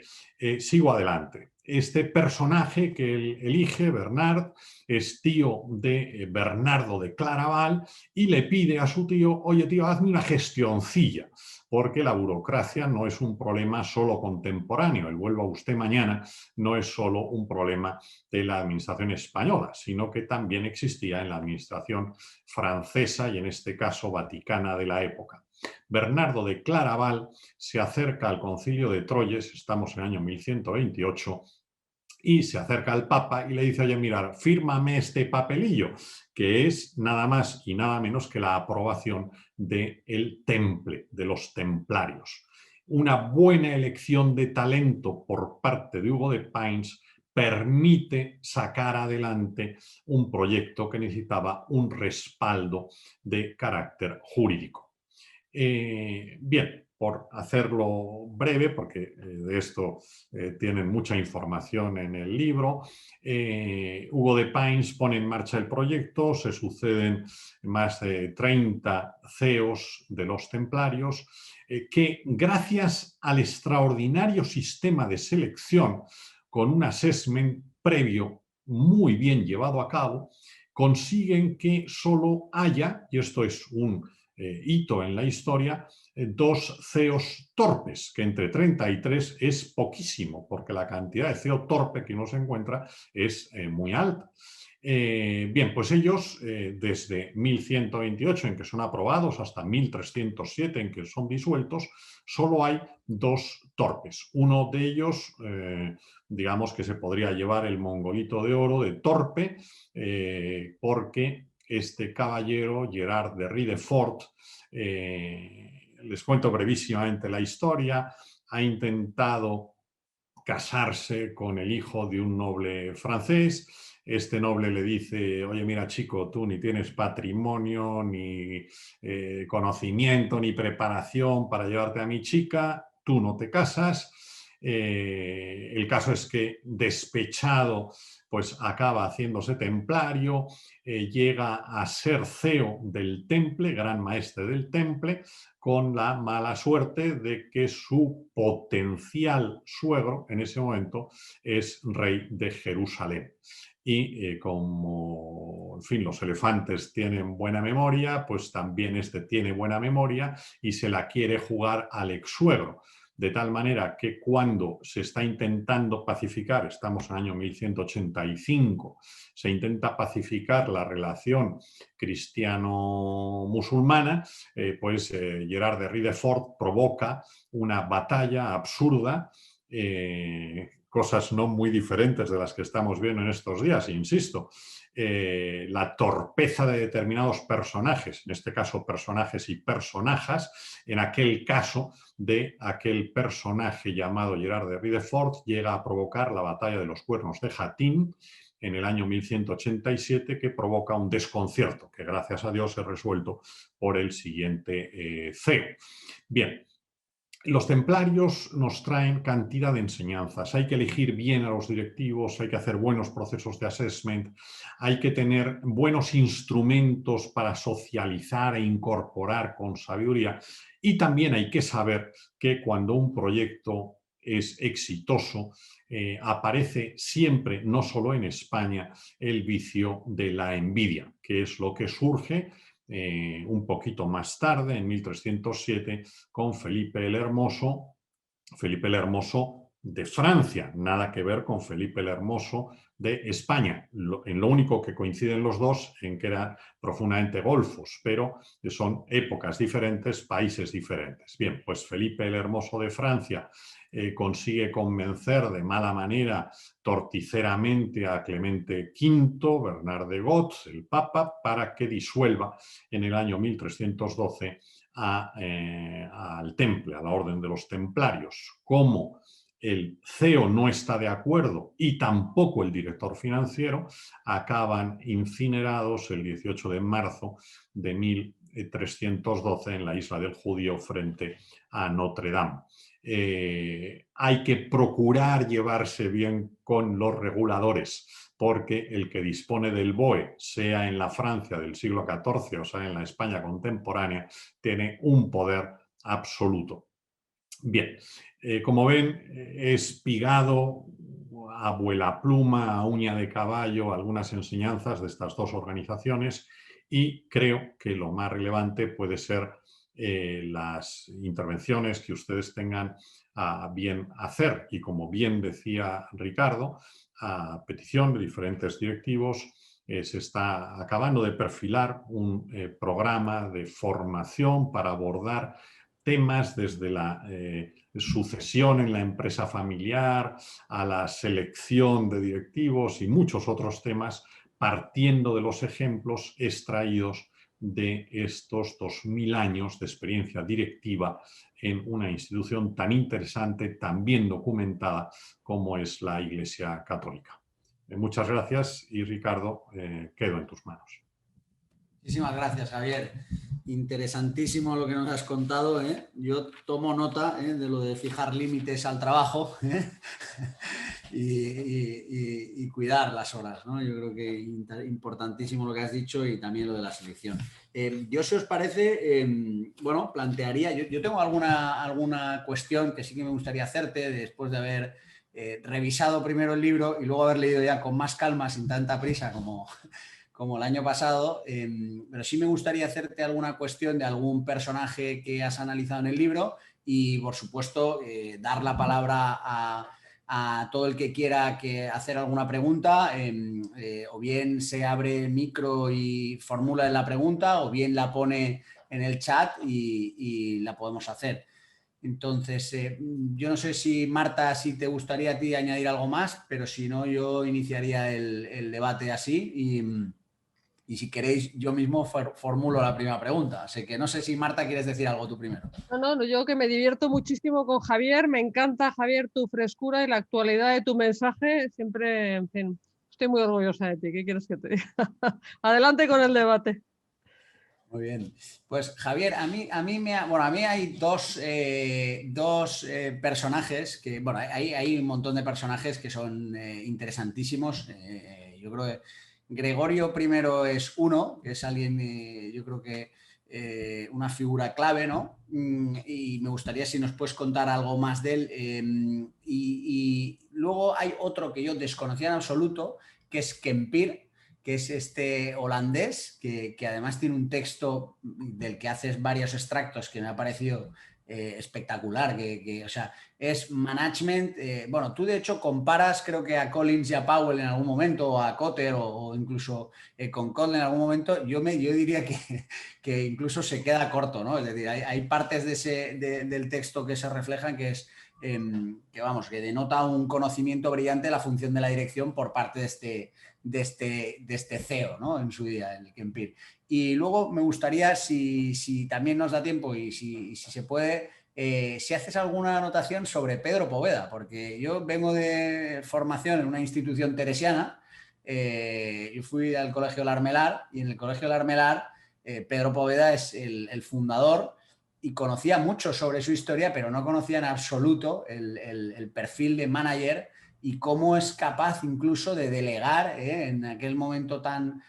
sigo adelante. Este personaje que él elige, Bernard, es tío de Bernardo de Claraval y le pide a su tío, oye tío, hazme una gestioncilla, porque la burocracia no es un problema solo contemporáneo, el vuelva usted mañana no es solo un problema de la administración española, sino que también existía en la administración francesa y en este caso vaticana de la época. Bernardo de Claraval se acerca al Concilio de Troyes, estamos en el año 1128, y se acerca al Papa y le dice, oye, mira, fírmame este papelillo, que es nada más y nada menos que la aprobación del temple, de los templarios. Una buena elección de talento por parte de Hugo de Payns permite sacar adelante un proyecto que necesitaba un respaldo de carácter jurídico. Bien, por hacerlo breve, porque de esto tienen mucha información en el libro, Hugo de Payns pone en marcha el proyecto, se suceden más de 30 CEOs de los templarios, que gracias al extraordinario sistema de selección, con un assessment previo muy bien llevado a cabo, consiguen que solo haya, y esto es un hito en la historia, 2 CEOs torpes, que entre 33 es poquísimo, porque la cantidad de CEO torpe que uno se encuentra es muy alta. Bien, pues ellos desde 1128 en que son aprobados hasta 1307 en que son disueltos, solo hay 2 torpes. Uno de ellos, digamos que se podría llevar el mongolito de oro de torpe, porque este caballero, Gerard de Ridefort, les cuento brevísimamente la historia, ha intentado casarse con el hijo de un noble francés. Este noble le dice, oye, mira chico, tú ni tienes patrimonio, ni conocimiento, ni preparación para llevarte a mi chica, tú no te casas. El caso es que despechado, pues acaba haciéndose templario, llega a ser CEO del temple, gran maestre del temple, con la mala suerte de que su potencial suegro en ese momento es rey de Jerusalén. Y como, en fin, los elefantes tienen buena memoria, pues también este tiene buena memoria y se la quiere jugar al ex suegro. De tal manera que cuando se está intentando pacificar, estamos en el año 1185, se intenta pacificar la relación cristiano-musulmana, pues Gerard de Ridefort provoca una batalla absurda, cosas no muy diferentes de las que estamos viendo en estos días, insisto. La torpeza de determinados personajes, en este caso personajes y personajes, en aquel caso de aquel personaje llamado Gerard de Ridefort, llega a provocar la batalla de los Cuernos de Jatín en el año 1187, que provoca un desconcierto que gracias a Dios es resuelto por el siguiente CEO. Bien. Los templarios nos traen cantidad de enseñanzas. Hay que elegir bien a los directivos, hay que hacer buenos procesos de assessment, hay que tener buenos instrumentos para socializar e incorporar con sabiduría, y también hay que saber que cuando un proyecto es exitoso, aparece siempre, no solo en España, el vicio de la envidia, que es lo que surge un poquito más tarde, en 1307, con Felipe el Hermoso de Francia, nada que ver con Felipe el Hermoso de España. En lo único que coinciden los dos en que eran profundamente golfos, pero son épocas diferentes, países diferentes. Bien, pues Felipe el Hermoso de Francia consigue convencer de mala manera, torticeramente, a Clemente V, Bernard de Got, el Papa, para que disuelva en el año 1312 al temple, a la orden de los templarios. Como el CEO no está de acuerdo y tampoco el director financiero, acaban incinerados el 18 de marzo de 1312 en la Isla del Judío frente a Notre Dame. Hay que procurar llevarse bien con los reguladores, porque el que dispone del BOE, sea en la Francia del siglo XIV o sea en la España contemporánea, tiene un poder absoluto. Bien, como ven, he espigado a vuela pluma, a uña de caballo, algunas enseñanzas de estas dos organizaciones y creo que lo más relevante puede ser las intervenciones que ustedes tengan a bien hacer. Y como bien decía Ricardo, a petición de diferentes directivos, se está acabando de perfilar un programa de formación para abordar temas desde la sucesión en la empresa familiar a la selección de directivos y muchos otros temas, partiendo de los ejemplos extraídos de estos 2000 años de experiencia directiva en una institución tan interesante, tan bien documentada como es la Iglesia Católica. Muchas gracias y Ricardo, quedo en tus manos. Muchísimas gracias, Javier. Interesantísimo lo que nos has contado, ¿eh? Yo tomo nota, ¿eh?, de lo de fijar límites al trabajo, ¿eh? y cuidar las horas, ¿no? Yo creo que importantísimo lo que has dicho y también lo de la selección. Yo, si os parece, bueno, plantearía, yo tengo alguna cuestión que sí que me gustaría hacerte después de haber revisado primero el libro y luego haber leído ya con más calma, sin tanta prisa como el año pasado, pero sí me gustaría hacerte alguna cuestión de algún personaje que has analizado en el libro y, por supuesto, dar la palabra a todo el que quiera hacer alguna pregunta, o bien se abre el micro y formula la pregunta, o bien la pone en el chat y la podemos hacer. Entonces, yo no sé si, Marta, si te gustaría a ti añadir algo más, pero si no, yo iniciaría el debate así y si queréis, yo mismo formulo la primera pregunta. Así que no sé si, Marta, quieres decir algo tú primero. No, yo que me divierto muchísimo con Javier, me encanta, Javier, tu frescura y la actualidad de tu mensaje. Siempre, en fin, estoy muy orgullosa de ti. ¿Qué quieres que te diga? Adelante con el debate. Muy bien. Pues, Javier, a mí hay dos personajes que, bueno, hay un montón de personajes que son interesantísimos. Yo creo que Gregorio I es uno, que es alguien, yo creo que una figura clave, ¿no? Y me gustaría si nos puedes contar algo más de él. Y luego hay otro que yo desconocía en absoluto, que es Kempir, que es este holandés, que además tiene un texto del que haces varios extractos que me ha parecido espectacular, o sea, es management, bueno, tú de hecho comparas creo que a Collins y a Powell en algún momento, o a Kotter o incluso con Kotler en algún momento, yo diría que incluso se queda corto, ¿no? Es decir, hay partes del texto que se reflejan que es que denota un conocimiento brillante de la función de la dirección por parte de este CEO, ¿no? En su día, el Kempir. Y luego me gustaría, si también nos da tiempo y si se puede, si haces alguna anotación sobre Pedro Poveda, porque yo vengo de formación en una institución teresiana, yo fui al Colegio Larmelar y en el Colegio Larmelar Pedro Poveda es el fundador y conocía mucho sobre su historia, pero no conocía en absoluto el perfil de manager y cómo es capaz incluso de delegar en aquel momento tan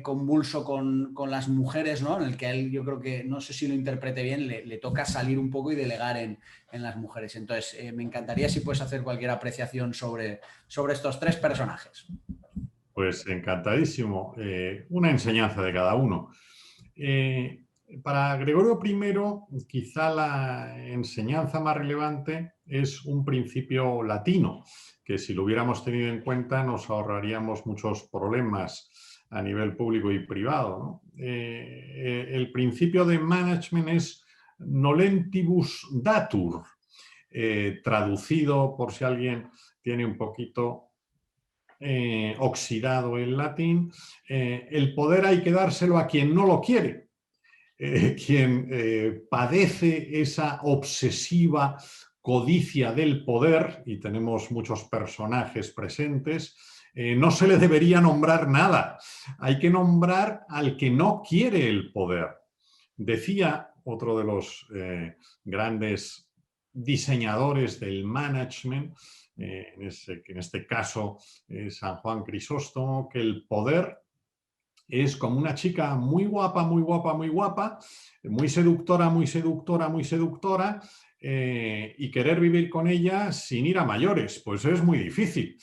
convulso con las mujeres, ¿no? En el que a él, yo creo que, no sé si lo interprete bien, le toca salir un poco y delegar en las mujeres. Entonces, me encantaría si puedes hacer cualquier apreciación sobre estos tres personajes. Pues encantadísimo. Una enseñanza de cada uno. Para Gregorio I, quizá la enseñanza más relevante es un principio latino, que si lo hubiéramos tenido en cuenta nos ahorraríamos muchos problemas a nivel público y privado, ¿no? El principio de management es nolentibus datur, traducido por si alguien tiene un poquito oxidado el latín, el poder hay que dárselo a quien no lo quiere. quien padece esa obsesiva codicia del poder, y tenemos muchos personajes presentes, no se le debería nombrar nada. Hay que nombrar al que no quiere el poder. Decía otro de los grandes diseñadores del management, en este caso San Juan Crisóstomo, que el poder es como una chica muy guapa, muy guapa, muy guapa, muy seductora, muy seductora, muy seductora, y querer vivir con ella sin ir a mayores, pues es muy difícil.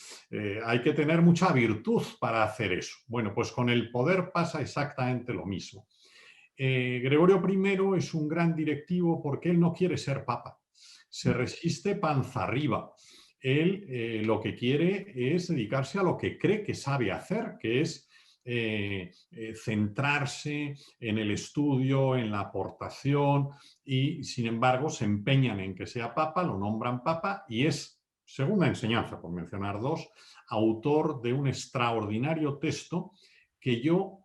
Hay que tener mucha virtud para hacer eso. Bueno, pues con el poder pasa exactamente lo mismo. Gregorio I es un gran directivo porque él no quiere ser papa. Se resiste panza arriba. Él lo que quiere es dedicarse a lo que cree que sabe hacer, que es centrarse en el estudio, en la aportación, y sin embargo se empeñan en que sea papa, lo nombran papa y es, segunda enseñanza, por mencionar dos, autor de un extraordinario texto que yo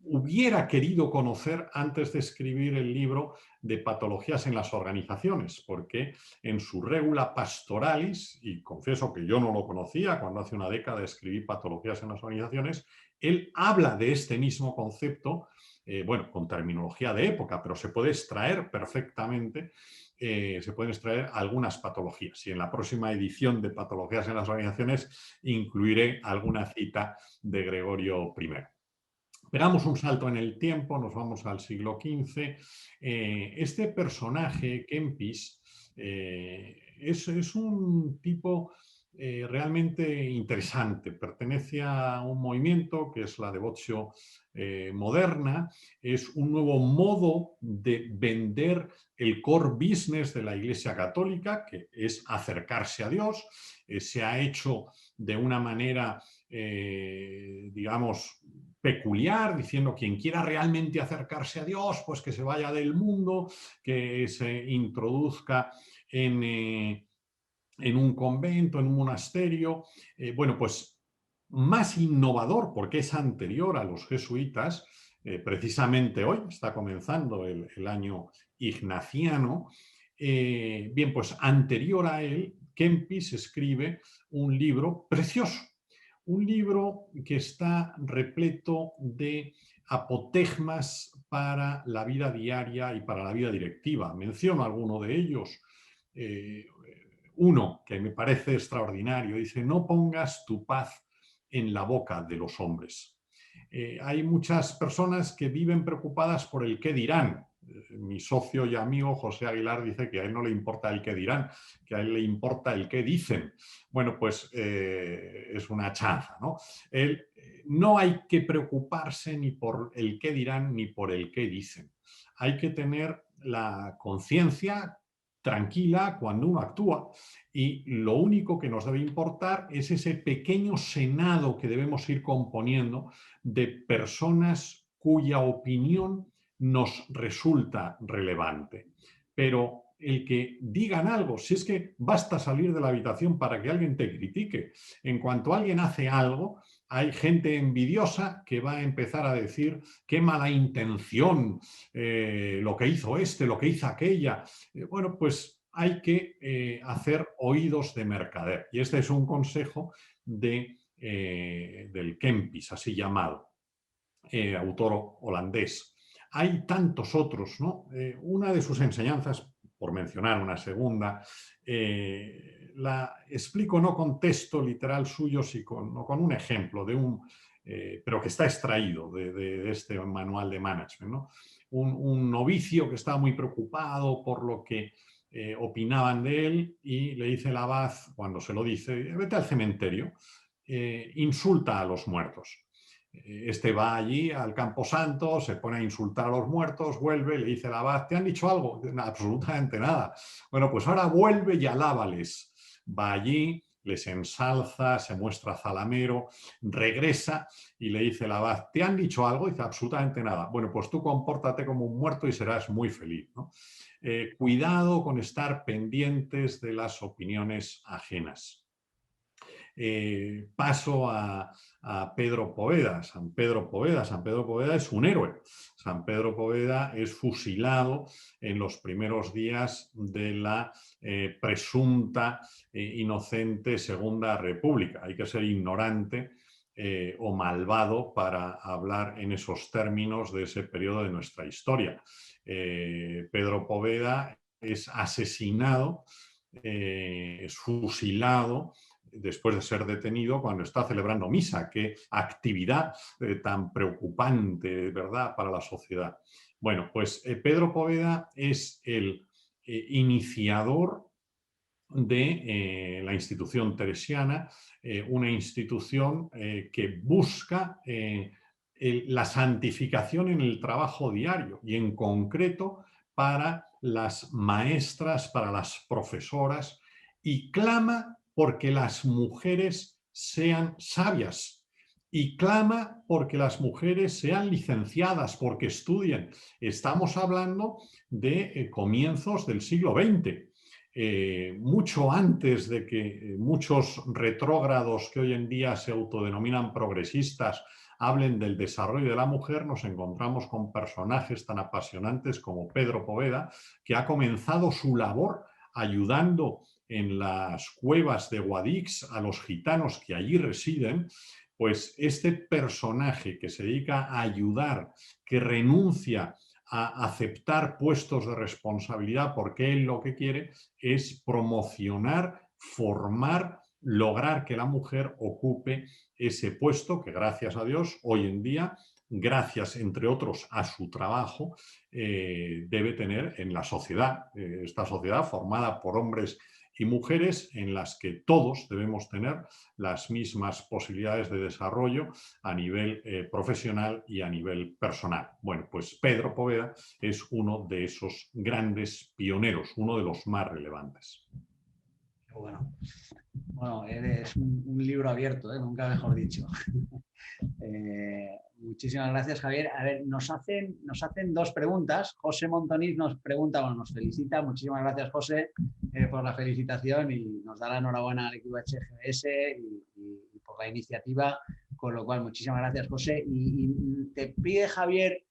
hubiera querido conocer antes de escribir el libro de patologías en las organizaciones, porque en su Regula Pastoralis, y confieso que yo no lo conocía cuando hace una década escribí patologías en las organizaciones, él habla de este mismo concepto, bueno, con terminología de época, pero se puede extraer perfectamente, se pueden extraer algunas patologías. Y en la próxima edición de Patologías en las Organizaciones incluiré alguna cita de Gregorio I. Pegamos un salto en el tiempo, nos vamos al siglo XV. Este personaje, Kempis, es un tipo realmente interesante. Pertenece a un movimiento que es la devotio moderna. Es un nuevo modo de vender el core business de la Iglesia Católica, que es acercarse a Dios. Se ha hecho de una manera, digamos, peculiar, diciendo quien quiera realmente acercarse a Dios, pues que se vaya del mundo, que se introduzca en un convento, en un monasterio. Bueno, pues más innovador, porque es anterior a los jesuitas, precisamente hoy está comenzando el año ignaciano. Bien, pues anterior a él, Kempis escribe un libro precioso, un libro que está repleto de apotegmas para la vida diaria y para la vida directiva. Menciono alguno de ellos. Uno que me parece extraordinario, dice: no pongas tu paz en la boca de los hombres. Hay muchas personas que viven preocupadas por el qué dirán. Mi socio y amigo José Aguilar dice que a él no le importa el qué dirán, que a él le importa el qué dicen. Bueno, pues es una chanza, ¿no? No hay que preocuparse ni por el qué dirán ni por el qué dicen. Hay que tener la conciencia tranquila cuando uno actúa, y lo único que nos debe importar es ese pequeño senado que debemos ir componiendo de personas cuya opinión nos resulta relevante. Pero el que digan algo, si es que basta salir de la habitación para que alguien te critique. En cuanto alguien hace algo, hay gente envidiosa que va a empezar a decir qué mala intención, lo que hizo este, lo que hizo aquella. Bueno, pues hay que hacer oídos de mercader. Y este es un consejo del Kempis, así llamado, autor holandés. Hay tantos otros, ¿no? Una de sus enseñanzas, por mencionar una segunda, la explico no con texto literal suyo, sino con un ejemplo pero que está extraído de este manual de management, ¿no? Un novicio que estaba muy preocupado por lo que opinaban de él, y le dice el abad, cuando se lo dice: vete al cementerio, insulta a los muertos. Este va allí al Camposanto, se pone a insultar a los muertos, vuelve, le dice al abad: ¿te han dicho algo? Absolutamente nada. Bueno, pues ahora vuelve y alábales. Va allí, les ensalza, se muestra zalamero, regresa y le dice el abad: ¿te han dicho algo? Dice: absolutamente nada. Bueno, pues tú compórtate como un muerto y serás muy feliz, ¿no? Cuidado con estar pendientes de las opiniones ajenas. paso a Pedro Poveda. San Pedro Poveda es un héroe. San Pedro Poveda es fusilado en los primeros días de la presunta inocente Segunda República. Hay que ser ignorante o malvado para hablar en esos términos de ese periodo de nuestra historia. Pedro Poveda es asesinado, es fusilado después de ser detenido cuando está celebrando misa. Qué actividad tan preocupante, ¿verdad?, para la sociedad. Bueno, pues Pedro Poveda es el iniciador de la institución teresiana, una institución que busca la santificación en el trabajo diario y en concreto para las maestras, para las profesoras, y clama porque las mujeres sean sabias y clama porque las mujeres sean licenciadas, porque estudien. Estamos hablando de comienzos del siglo XX. Mucho antes de que muchos retrógrados que hoy en día se autodenominan progresistas hablen del desarrollo de la mujer, nos encontramos con personajes tan apasionantes como Pedro Poveda, que ha comenzado su labor ayudando en las cuevas de Guadix a los gitanos que allí residen. Pues este personaje que se dedica a ayudar, que renuncia a aceptar puestos de responsabilidad porque él lo que quiere es promocionar, formar, lograr que la mujer ocupe ese puesto que, gracias a Dios, hoy en día, gracias, entre otros, a su trabajo, debe tener en la sociedad. Esta sociedad formada por hombres y mujeres en las que todos debemos tener las mismas posibilidades de desarrollo a nivel profesional y a nivel personal. Bueno, pues Pedro Poveda es uno de esos grandes pioneros, uno de los más relevantes. Bueno, eres un libro abierto, nunca mejor dicho. Muchísimas gracias, Javier. A ver, nos hacen dos preguntas. José Montoniz nos pregunta, bueno, nos felicita. Muchísimas gracias, José, por la felicitación y nos da la enhorabuena al equipo HGBS y por la iniciativa. Con lo cual, muchísimas gracias, José. Y te pide, Javier,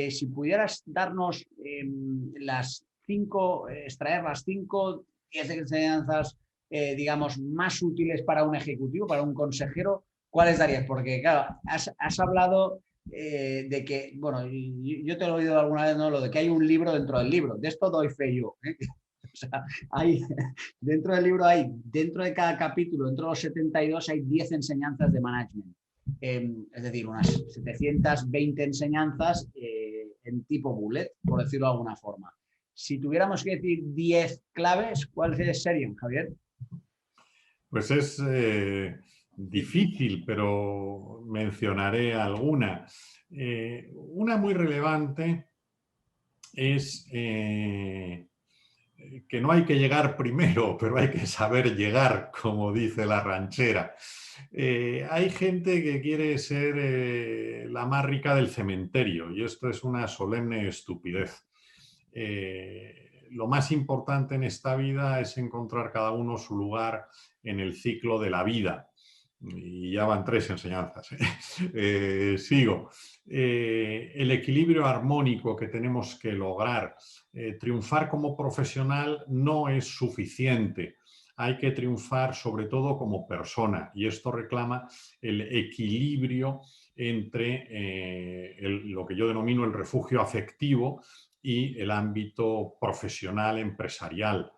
si pudieras darnos extraer las 5 enseñanzas, digamos, más útiles para un ejecutivo, para un consejero, ¿cuáles darías? Porque, claro, has hablado de que, bueno, yo te lo he oído alguna vez, ¿no? Lo de que hay un libro dentro del libro. De esto doy fe yo. O sea, dentro del libro dentro de cada capítulo, dentro de los 72, hay 10 enseñanzas de management. Es decir, unas 720 enseñanzas en tipo bullet, por decirlo de alguna forma. Si tuviéramos que decir 10 claves, ¿cuáles serían, Javier? Pues es difícil, pero mencionaré alguna. Una muy relevante es que no hay que llegar primero, pero hay que saber llegar, como dice la ranchera. Hay gente que quiere ser la más rica del cementerio y esto es una solemne estupidez. Lo más importante en esta vida es encontrar cada uno su lugar en el ciclo de la vida. Y ya van 3 enseñanzas. Sigo. El equilibrio armónico que tenemos que lograr. Triunfar como profesional no es suficiente. Hay que triunfar sobre todo como persona y esto reclama el equilibrio entre lo que yo denomino el refugio afectivo y el ámbito profesional, empresarial.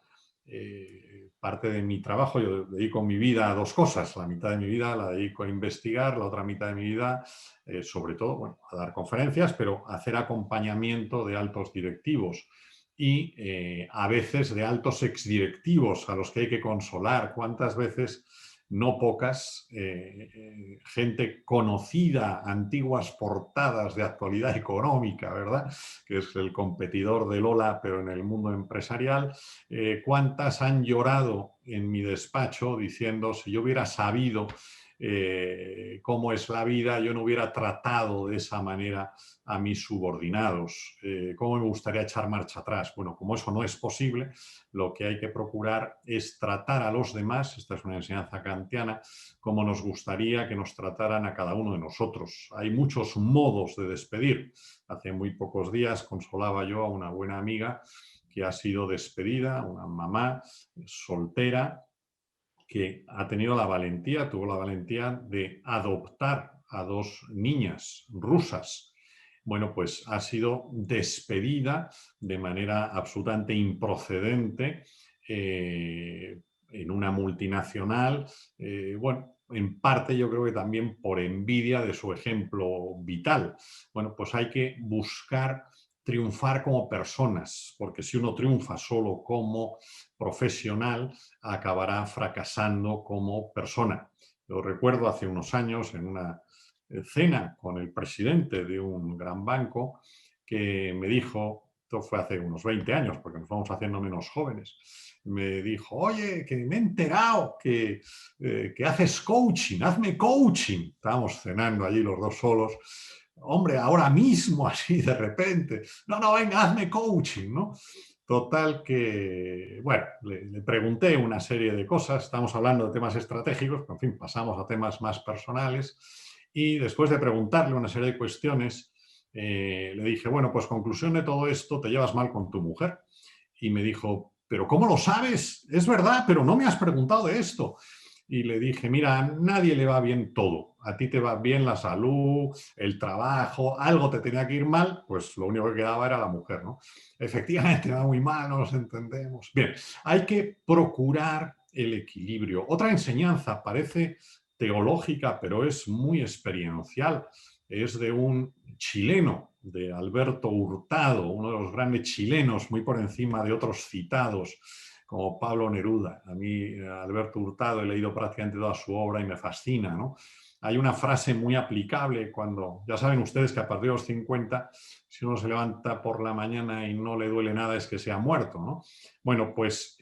Parte de mi trabajo, yo dedico mi vida a 2 cosas. La mitad de mi vida la dedico a investigar, la otra mitad de mi vida, sobre todo, bueno, a dar conferencias, pero a hacer acompañamiento de altos directivos y a veces de altos exdirectivos a los que hay que consolar. ¿Cuántas veces? No pocas, gente conocida, antiguas portadas de actualidad económica, ¿verdad? Que es el competidor de Lola, pero en el mundo empresarial. ¿Cuántas han llorado en mi despacho diciendo, si yo hubiera sabido cómo es la vida, yo no hubiera tratado de esa manera a mis subordinados. ¿Cómo me gustaría echar marcha atrás? Bueno, como eso no es posible, lo que hay que procurar es tratar a los demás, esta es una enseñanza kantiana, como nos gustaría que nos trataran a cada uno de nosotros. Hay muchos modos de despedir. Hace muy pocos días consolaba yo a una buena amiga que ha sido despedida, una mamá soltera, que ha tenido la valentía, tuvo la valentía de adoptar a 2 niñas rusas. Bueno, pues ha sido despedida de manera absolutamente improcedente en una multinacional. Bueno, en parte yo creo que también por envidia de su ejemplo vital. Bueno, pues hay que buscar triunfar como personas, porque si uno triunfa solo como profesional, acabará fracasando como persona. Lo recuerdo hace unos años en una cena con el presidente de un gran banco que me dijo, esto fue hace unos 20 años porque nos vamos haciendo menos jóvenes, me dijo, oye, que me he enterado que haces coaching, hazme coaching. Estábamos cenando allí los dos solos. Hombre, ahora mismo, así de repente. No, venga, hazme coaching, ¿no? Total que, bueno, le pregunté una serie de cosas, estamos hablando de temas estratégicos, pero en fin, pasamos a temas más personales y después de preguntarle una serie de cuestiones, le dije, bueno, pues conclusión de todo esto, te llevas mal con tu mujer. Y me dijo, ¿pero cómo lo sabes? Es verdad, pero no me has preguntado de esto. Y le dije, mira, a nadie le va bien todo. A ti te va bien la salud, el trabajo, algo te tenía que ir mal, pues lo único que quedaba era la mujer, ¿no? Efectivamente, va muy mal, no nos entendemos. Bien, hay que procurar el equilibrio. Otra enseñanza parece teológica, pero es muy experiencial. Es de un chileno, de Alberto Hurtado, uno de los grandes chilenos, muy por encima de otros citados, como Pablo Neruda. A mí, Alberto Hurtado, he leído prácticamente toda su obra y me fascina, ¿no? Hay una frase muy aplicable cuando, ya saben ustedes que a partir de los 50, si uno se levanta por la mañana y no le duele nada es que se ha muerto, ¿no? Bueno, pues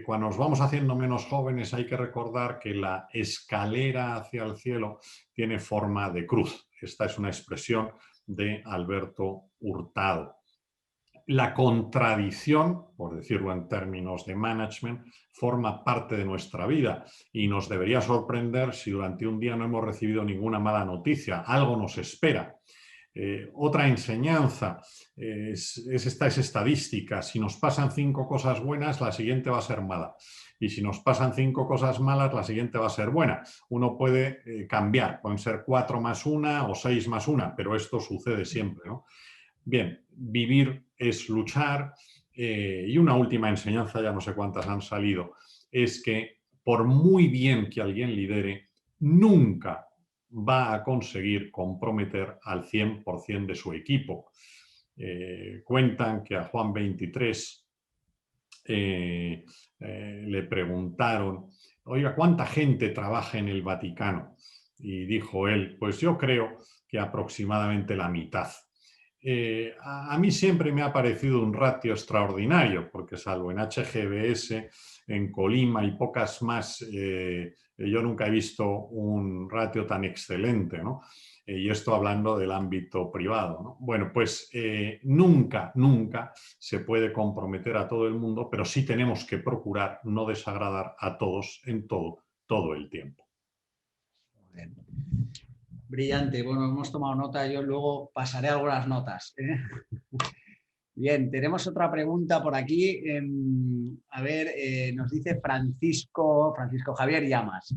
cuando nos vamos haciendo menos jóvenes hay que recordar que la escalera hacia el cielo tiene forma de cruz. Esta es una expresión de Alberto Hurtado. La contradicción, por decirlo en términos de management, forma parte de nuestra vida y nos debería sorprender si durante un día no hemos recibido ninguna mala noticia. Algo nos espera. Otra enseñanza es esta estadística. Si nos pasan 5 cosas buenas, la siguiente va a ser mala. Y si nos pasan 5 cosas malas, la siguiente va a ser buena. Uno puede cambiar, pueden ser 4 más 1 o 6 más 1, pero esto sucede siempre, ¿no? Bien, vivir es luchar. Y una última enseñanza, ya no sé cuántas han salido, es que por muy bien que alguien lidere, nunca va a conseguir comprometer al 100% de su equipo. Cuentan que a Juan XXIII le preguntaron, oiga, ¿cuánta gente trabaja en el Vaticano? Y dijo él, pues yo creo que aproximadamente la mitad. A mí siempre me ha parecido un ratio extraordinario, porque salvo en HGBS, en Colima y pocas más, yo nunca he visto un ratio tan excelente, ¿no? Y esto hablando del ámbito privado, ¿no? Bueno, pues nunca se puede comprometer a todo el mundo, pero sí tenemos que procurar no desagradar a todos en todo el tiempo. Bien. Brillante. Bueno, hemos tomado nota, yo luego pasaré algunas notas. Bien, tenemos otra pregunta por aquí. A ver, nos dice Francisco Javier Llamas.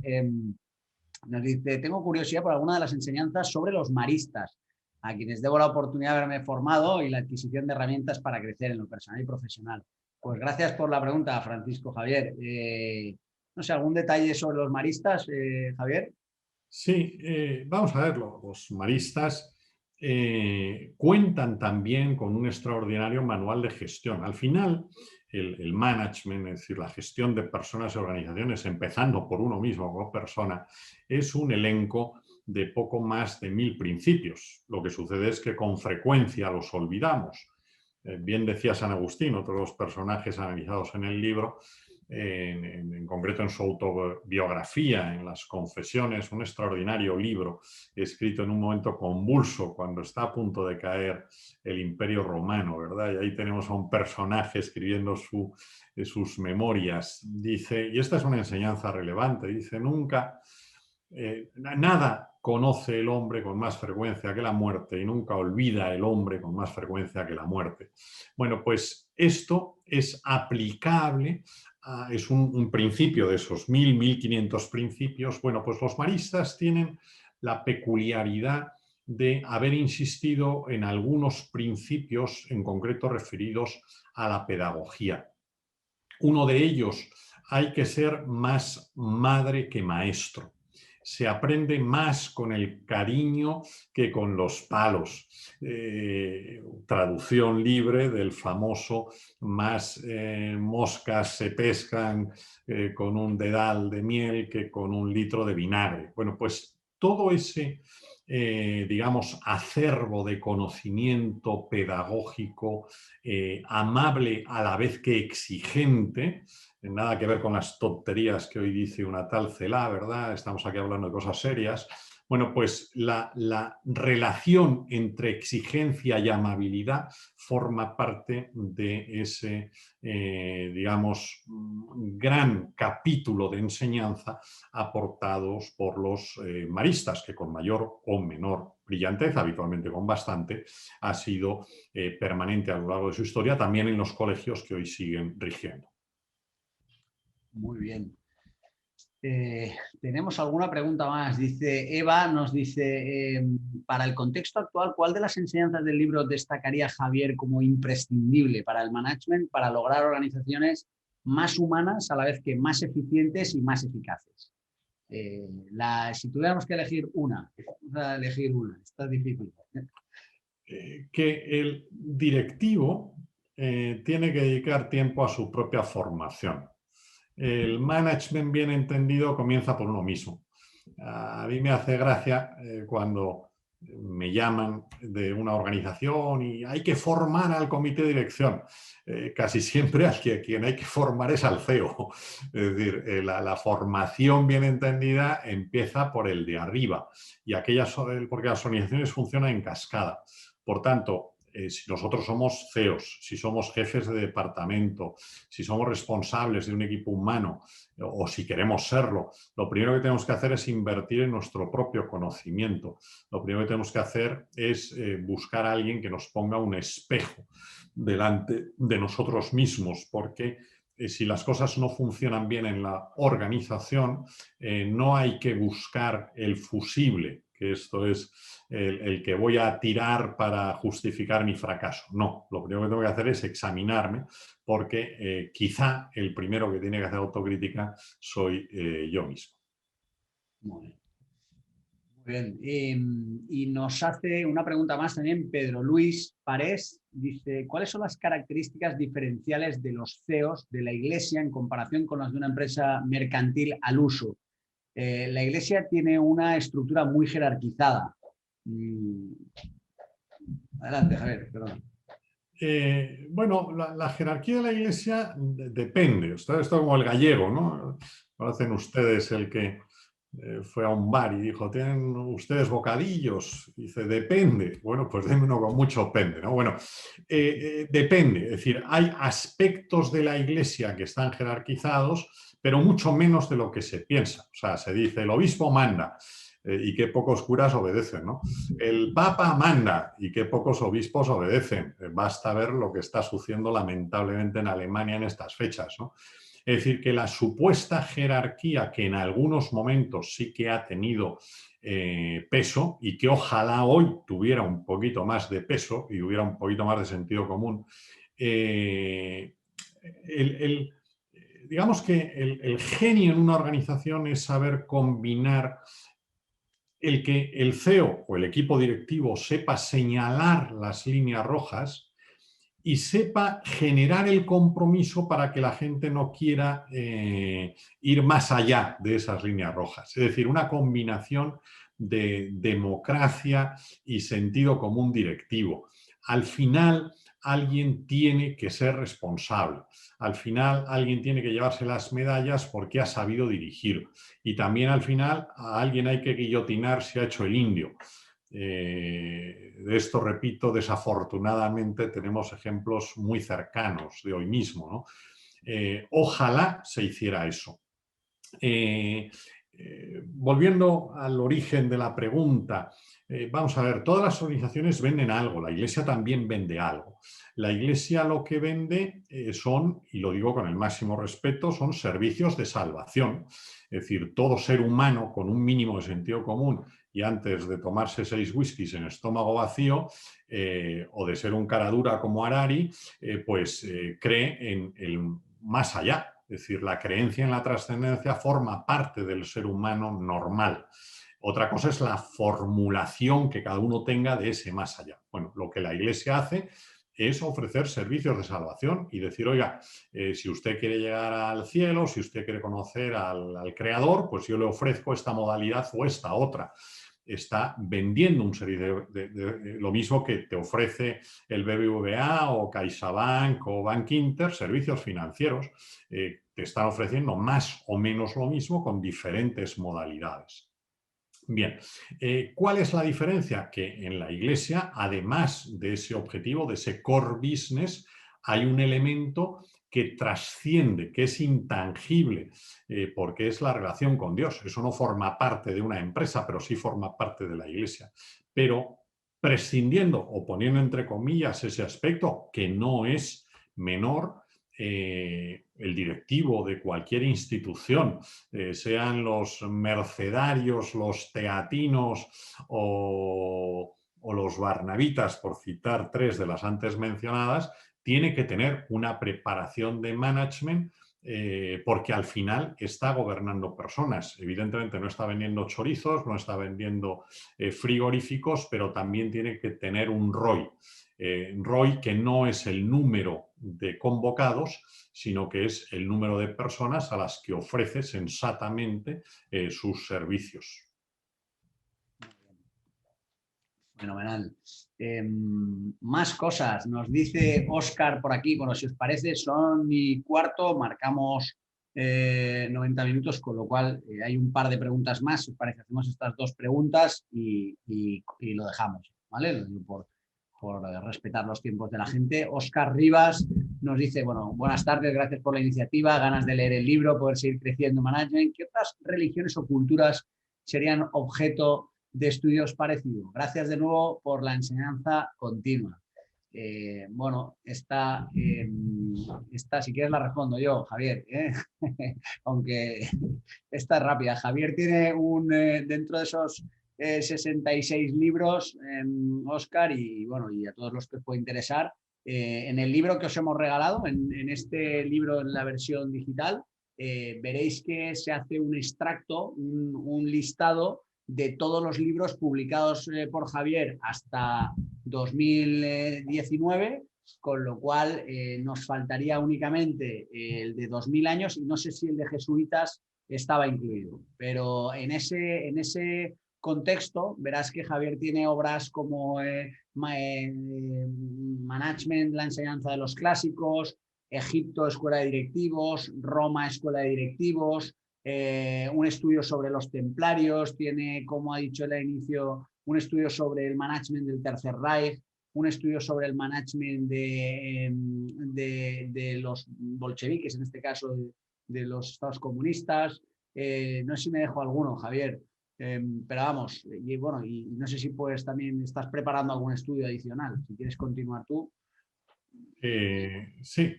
Nos dice, tengo curiosidad por alguna de las enseñanzas sobre los maristas, a quienes debo la oportunidad de haberme formado y la adquisición de herramientas para crecer en lo personal y profesional. Pues gracias por la pregunta, Francisco Javier. No sé, ¿algún detalle sobre los maristas, Javier? Sí, vamos a verlo. Los maristas cuentan también con un extraordinario manual de gestión. Al final, el management, es decir, la gestión de personas y organizaciones, empezando por uno mismo como persona, es un elenco de poco más de 1000 principios. Lo que sucede es que con frecuencia los olvidamos. Bien decía San Agustín, otro de los personajes analizados en el libro, en concreto en su autobiografía, en las Confesiones, un extraordinario libro escrito en un momento convulso, cuando está a punto de caer el Imperio Romano, ¿verdad? Y ahí tenemos a un personaje escribiendo sus memorias. Dice, y esta es una enseñanza relevante, dice, nunca, nada conoce el hombre con más frecuencia que la muerte y nunca olvida el hombre con más frecuencia que la muerte. Bueno, pues esto es aplicable, es un principio de esos 1500 principios. Bueno, pues los maristas tienen la peculiaridad de haber insistido en algunos principios en concreto referidos a la pedagogía. Uno de ellos, hay que ser más madre que maestro. Se aprende más con el cariño que con los palos. Traducción libre del famoso más moscas se pescan con un dedal de miel que con un litro de vinagre. Bueno, pues todo ese, digamos, acervo de conocimiento pedagógico amable a la vez que exigente, nada que ver con las tonterías que hoy dice una tal Celá, ¿verdad? Estamos aquí hablando de cosas serias. Bueno, pues la relación entre exigencia y amabilidad forma parte de ese, digamos, gran capítulo de enseñanza aportados por los maristas, que con mayor o menor brillantez, habitualmente con bastante, ha sido permanente a lo largo de su historia, también en los colegios que hoy siguen rigiendo. Muy bien. Tenemos alguna pregunta más. Dice Eva, nos dice, para el contexto actual, ¿cuál de las enseñanzas del libro destacaría Javier como imprescindible para el management para lograr organizaciones más humanas a la vez que más eficientes y más eficaces? Si tuviéramos que elegir una, está difícil. Que el directivo tiene que dedicar tiempo a su propia formación. El management bien entendido comienza por uno mismo. A mí me hace gracia cuando me llaman de una organización y hay que formar al comité de dirección. Casi siempre quien hay que formar es al CEO. Es decir, la formación bien entendida empieza por el de arriba, y porque las organizaciones funcionan en cascada. Por tanto, si nosotros somos CEOs, si somos jefes de departamento, si somos responsables de un equipo humano o si queremos serlo, lo primero que tenemos que hacer es invertir en nuestro propio conocimiento. Lo primero que tenemos que hacer es buscar a alguien que nos ponga un espejo delante de nosotros mismos, porque si las cosas no funcionan bien en la organización, no hay que buscar el fusible, que esto es el que voy a tirar para justificar mi fracaso. No, lo primero que tengo que hacer es examinarme, porque quizá el primero que tiene que hacer autocrítica soy yo mismo. Muy bien. Muy bien. Y nos hace una pregunta más también Pedro Luis Parés. Dice, ¿cuáles son las características diferenciales de los CEOs de la Iglesia en comparación con las de una empresa mercantil al uso? La Iglesia tiene una estructura muy jerarquizada. Adelante, Javier, perdón. Bueno, la jerarquía de la Iglesia depende. Esto es como el gallego, ¿no? Conocen ustedes el que fue a un bar y dijo, ¿tienen ustedes bocadillos? Dice, depende. Bueno, pues denme uno con mucho pende, ¿no? Bueno, depende. Es decir, hay aspectos de la Iglesia que están jerarquizados, pero mucho menos de lo que se piensa. O sea, se dice, el obispo manda. Y qué pocos curas obedecen, ¿no? El Papa manda y qué pocos obispos obedecen. Basta ver lo que está sucediendo lamentablemente en Alemania en estas fechas, ¿no? Es decir, que la supuesta jerarquía, que en algunos momentos sí que ha tenido peso y que ojalá hoy tuviera un poquito más de peso y hubiera un poquito más de sentido común, digamos que el genio en una organización es saber combinar el que el CEO o el equipo directivo sepa señalar las líneas rojas y sepa generar el compromiso para que la gente no quiera ir más allá de esas líneas rojas. Es decir, una combinación de democracia y sentido común directivo. Al final alguien tiene que ser responsable. Al final, alguien tiene que llevarse las medallas porque ha sabido dirigir. Y también al final, a alguien hay que guillotinar si ha hecho el indio. De esto, repito, desafortunadamente tenemos ejemplos muy cercanos de hoy mismo, ¿no? Ojalá se hiciera eso. Volviendo al origen de la pregunta, vamos a ver, todas las organizaciones venden algo, la Iglesia también vende algo. La Iglesia lo que vende son, y lo digo con el máximo respeto, son servicios de salvación. Es decir, todo ser humano con un mínimo de sentido común y antes de tomarse 6 whiskies en estómago vacío o de ser un cara dura como Harari, cree en el más allá. Es decir, la creencia en la trascendencia forma parte del ser humano normal. Otra cosa es la formulación que cada uno tenga de ese más allá. Bueno, lo que la Iglesia hace es ofrecer servicios de salvación y decir, oiga, si usted quiere llegar al cielo, si usted quiere conocer al Creador, pues yo le ofrezco esta modalidad o esta otra. Está vendiendo un servicio de lo mismo que te ofrece el BBVA o CaixaBank o Bank Inter, servicios financieros. Te están ofreciendo más o menos lo mismo con diferentes modalidades. Bien, ¿cuál es la diferencia? Que en la Iglesia, además de ese objetivo, de ese core business, hay un elemento que trasciende, que es intangible, porque es la relación con Dios. Eso no forma parte de una empresa, pero sí forma parte de la Iglesia. Pero prescindiendo o poniendo entre comillas ese aspecto, que no es menor, el directivo de cualquier institución, sean los mercedarios, los teatinos o los barnabitas, por citar 3 de las antes mencionadas, tiene que tener una preparación de management porque al final está gobernando personas. Evidentemente no está vendiendo chorizos, no está vendiendo frigoríficos, pero también tiene que tener un ROI. ROI que no es el número de convocados, sino que es el número de personas a las que ofrece sensatamente sus servicios. Fenomenal. Más cosas. Nos dice Óscar por aquí. Bueno, si os parece, son y cuarto. Marcamos 90 minutos, con lo cual hay un par de preguntas más. Si os parece, hacemos estas 2 preguntas y lo dejamos, ¿vale? Lo digo por respetar los tiempos de la gente. Óscar Rivas nos dice, bueno, buenas tardes, gracias por la iniciativa, ganas de leer el libro, poder seguir creciendo en management. ¿Qué otras religiones o culturas serían objeto de estudios parecidos? Gracias de nuevo por la enseñanza continua. Bueno, esta si quieres la respondo yo, Javier, aunque esta es rápida. Javier tiene dentro de esos 66 libros, Óscar, y bueno, y a todos los que os puede interesar, en el libro que os hemos regalado, en este libro en la versión digital, veréis que se hace un extracto, un listado de todos los libros publicados por Javier hasta 2019, con lo cual nos faltaría únicamente el de 2000 años y no sé si el de jesuitas estaba incluido, pero en ese contexto verás que Javier tiene obras como Management, la enseñanza de los clásicos, Egipto, Escuela de Directivos, Roma, Escuela de Directivos, un estudio sobre los templarios, tiene, como ha dicho él al inicio, un estudio sobre el management del Tercer Reich, un estudio sobre el management de los bolcheviques, en este caso de los estados comunistas. No sé si me dejo alguno, Javier, pero vamos, y bueno, y no sé si pues también estás preparando algún estudio adicional, si quieres continuar tú. Sí,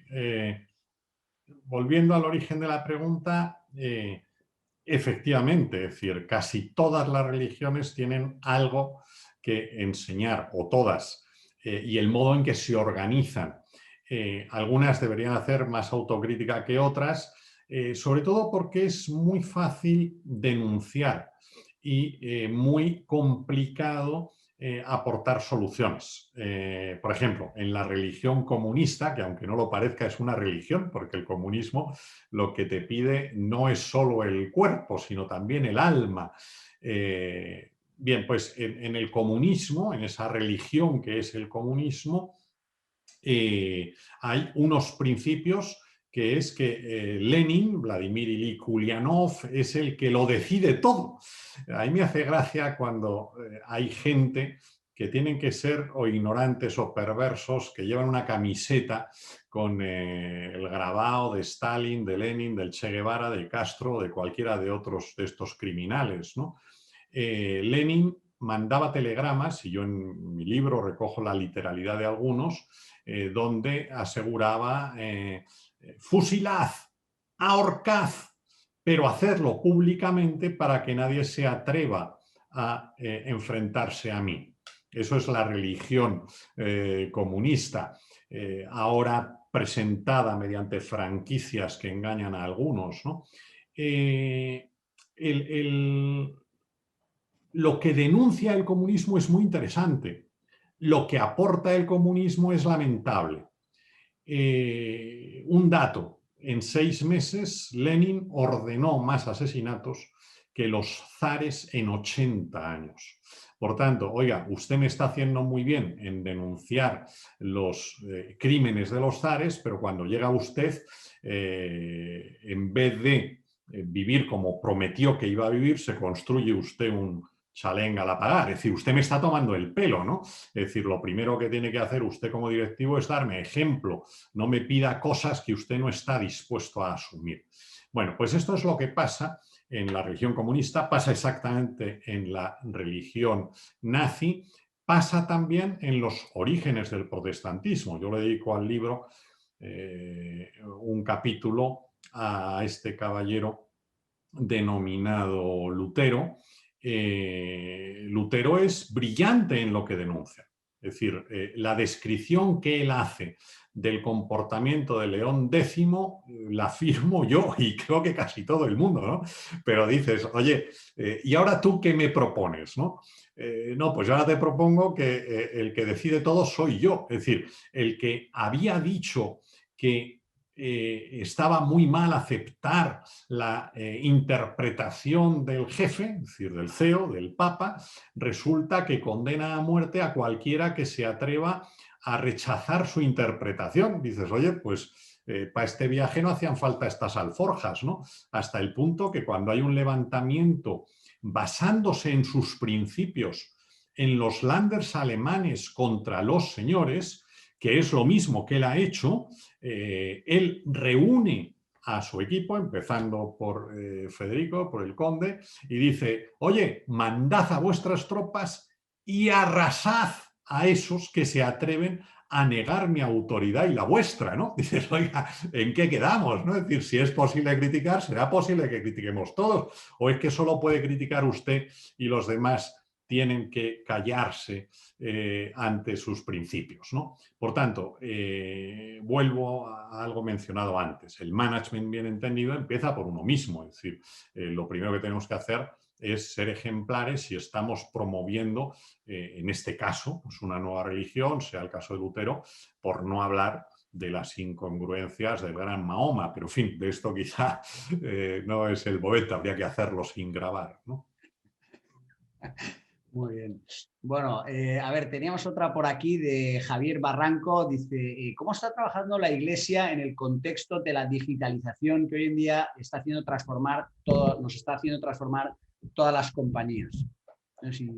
volviendo al origen de la pregunta, efectivamente, es decir, casi todas las religiones tienen algo que enseñar, o todas, y el modo en que se organizan. Algunas deberían hacer más autocrítica que otras, sobre todo porque es muy fácil denunciar y muy complicado aportar soluciones. Por ejemplo, en la religión comunista, que aunque no lo parezca es una religión, porque el comunismo lo que te pide no es solo el cuerpo, sino también el alma. Bien, pues en el comunismo, en esa religión que es el comunismo, hay unos principios que es que Lenin, Vladimir Ilich Ulyanov, es el que lo decide todo. A mí me hace gracia cuando hay gente que tienen que ser o ignorantes o perversos, que llevan una camiseta con el grabado de Stalin, de Lenin, del Che Guevara, de Castro, de cualquiera de otros de estos criminales, ¿no? Lenin mandaba telegramas, y yo en mi libro recojo la literalidad de algunos, donde aseguraba fusilad, ahorcad, pero hacerlo públicamente para que nadie se atreva a enfrentarse a mí. Eso es la religión comunista, ahora presentada mediante franquicias que engañan a algunos, ¿no? Lo que denuncia el comunismo es muy interesante. Lo que aporta el comunismo es lamentable. Un dato, en 6 meses Lenin ordenó más asesinatos que los zares en 80 años. Por tanto, oiga, usted me está haciendo muy bien en denunciar los crímenes de los zares, pero cuando llega usted, en vez de vivir como prometió que iba a vivir, se construye usted un chalenga a la pagar. Es decir, usted me está tomando el pelo, ¿no? Es decir, lo primero que tiene que hacer usted como directivo es darme ejemplo, no me pida cosas que usted no está dispuesto a asumir. Bueno, pues esto es lo que pasa en la religión comunista, pasa exactamente en la religión nazi, pasa también en los orígenes del protestantismo. Yo le dedico al libro un capítulo a este caballero denominado Lutero. Lutero es brillante en lo que denuncia. Es decir, la descripción que él hace del comportamiento de León X la firmo yo y creo que casi todo el mundo, ¿no? Pero dices, oye, ¿y ahora tú qué me propones, no? No, pues yo ahora te propongo que el que decide todo soy yo. Es decir, el que había dicho que estaba muy mal aceptar la interpretación del jefe, es decir, del CEO, del Papa, resulta que condena a muerte a cualquiera que se atreva a rechazar su interpretación. Dices, oye, pues para este viaje no hacían falta estas alforjas, ¿no? Hasta el punto que cuando hay un levantamiento basándose en sus principios en los Landers alemanes contra los señores, que es lo mismo que él ha hecho, él reúne a su equipo, empezando por Federico, por el conde, y dice, oye, mandad a vuestras tropas y arrasad a esos que se atreven a negar mi autoridad y la vuestra, ¿no? Dices, oiga, ¿en qué quedamos? ¿No? Es decir, si es posible criticar, será posible que critiquemos todos, o es que solo puede criticar usted y los demás tienen que callarse ante sus principios, ¿no? Por tanto, vuelvo a algo mencionado antes. El management bien entendido empieza por uno mismo. Es decir, lo primero que tenemos que hacer es ser ejemplares si estamos promoviendo, en este caso, pues una nueva religión, sea el caso de Lutero, por no hablar de las incongruencias del gran Mahoma. Pero, en fin, de esto quizá no es el momento, habría que hacerlo sin grabar, ¿no? Muy bien. Bueno, a ver, teníamos otra por aquí de Javier Barranco. Dice, ¿cómo está trabajando la Iglesia en el contexto de la digitalización que hoy en día está haciendo transformar todo, nos está haciendo transformar todas las compañías? No sé si...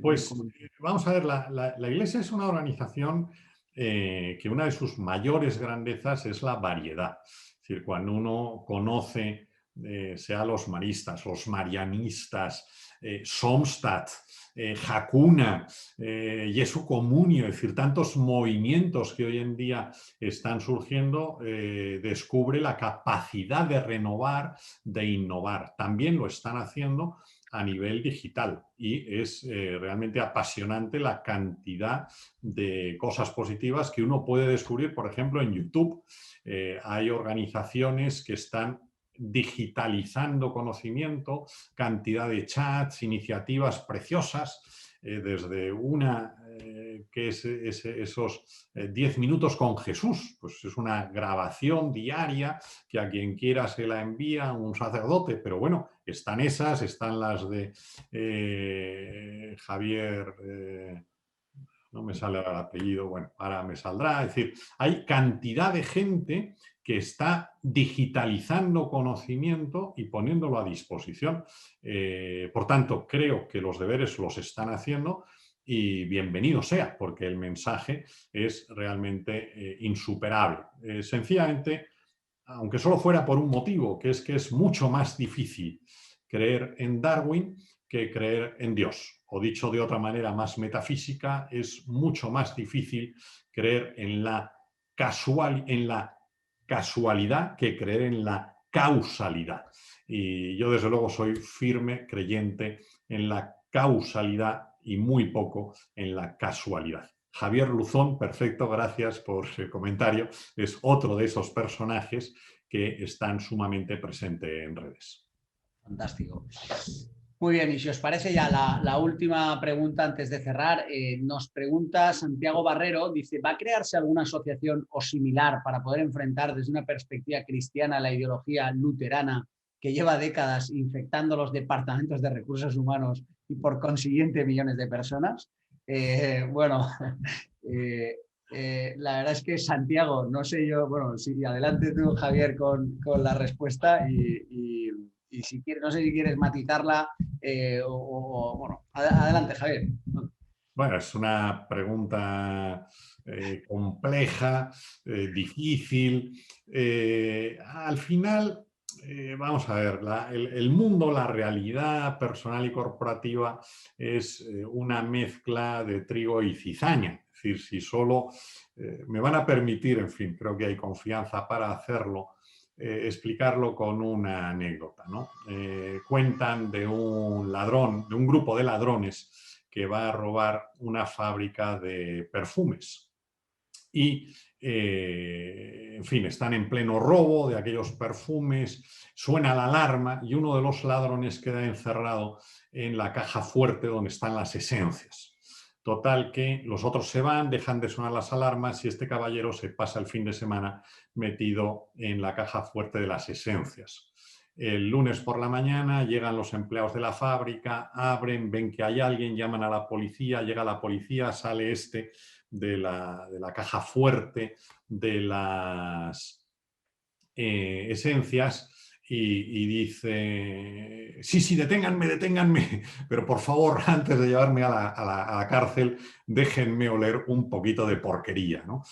Pues vamos a ver, la Iglesia es una organización que una de sus mayores grandezas es la variedad. Es decir, cuando uno conoce, sea los maristas, los marianistas, Somstad, Hakuna, Jesu Comunio, es decir, tantos movimientos que hoy en día están surgiendo, descubre la capacidad de renovar, de innovar. También lo están haciendo a nivel digital y es realmente apasionante la cantidad de cosas positivas que uno puede descubrir, por ejemplo, en YouTube. Hay organizaciones que están digitalizando conocimiento, cantidad de chats, iniciativas preciosas, desde una que es esos 10 minutos con Jesús, pues es una grabación diaria que a quien quiera se la envía un sacerdote, pero bueno, están esas, están las de Javier... no me sale ahora el apellido, bueno, ahora me saldrá. Es decir, hay cantidad de gente que está digitalizando conocimiento y poniéndolo a disposición. Por tanto, creo que los deberes los están haciendo y bienvenido sea, porque el mensaje es realmente insuperable. Sencillamente, aunque solo fuera por un motivo, que es mucho más difícil creer en Darwin que creer en Dios. O dicho de otra manera más metafísica, es mucho más difícil creer en la casualidad que creer en la causalidad. Y yo desde luego soy firme creyente en la causalidad y muy poco en la casualidad. Javier Luzón, perfecto, gracias por el comentario, es otro de esos personajes que están sumamente presentes en redes. Fantástico. Muy bien, y si os parece ya la última pregunta antes de cerrar, nos pregunta Santiago Barrero, dice, ¿va a crearse alguna asociación o similar para poder enfrentar desde una perspectiva cristiana la ideología luterana que lleva décadas infectando los departamentos de recursos humanos y por consiguiente millones de personas? La verdad es que Santiago, no sé yo, bueno, sí, adelante tú, Javier, con la respuesta y si quieres, no sé si quieres matizarla bueno, adelante, Javier. Bueno, es una pregunta compleja, difícil. Al final, vamos a ver, el mundo, la realidad personal y corporativa es una mezcla de trigo y cizaña. Es decir, si solo me van a permitir, en fin, creo que hay confianza para hacerlo, explicarlo con una anécdota, ¿no? Cuentan de un ladrón, de un grupo de ladrones que va a robar una fábrica de perfumes. Y, en fin, están en pleno robo de aquellos perfumes, suena la alarma y uno de los ladrones queda encerrado en la caja fuerte donde están las esencias. Total que los otros se van, dejan de sonar las alarmas y este caballero se pasa el fin de semana metido en la caja fuerte de las esencias. El lunes por la mañana llegan los empleados de la fábrica, abren, ven que hay alguien, llaman a la policía, llega la policía, sale este de la caja fuerte de las esencias y dice, sí, deténganme, pero por favor, antes de llevarme a la cárcel, déjenme oler un poquito de porquería, ¿no?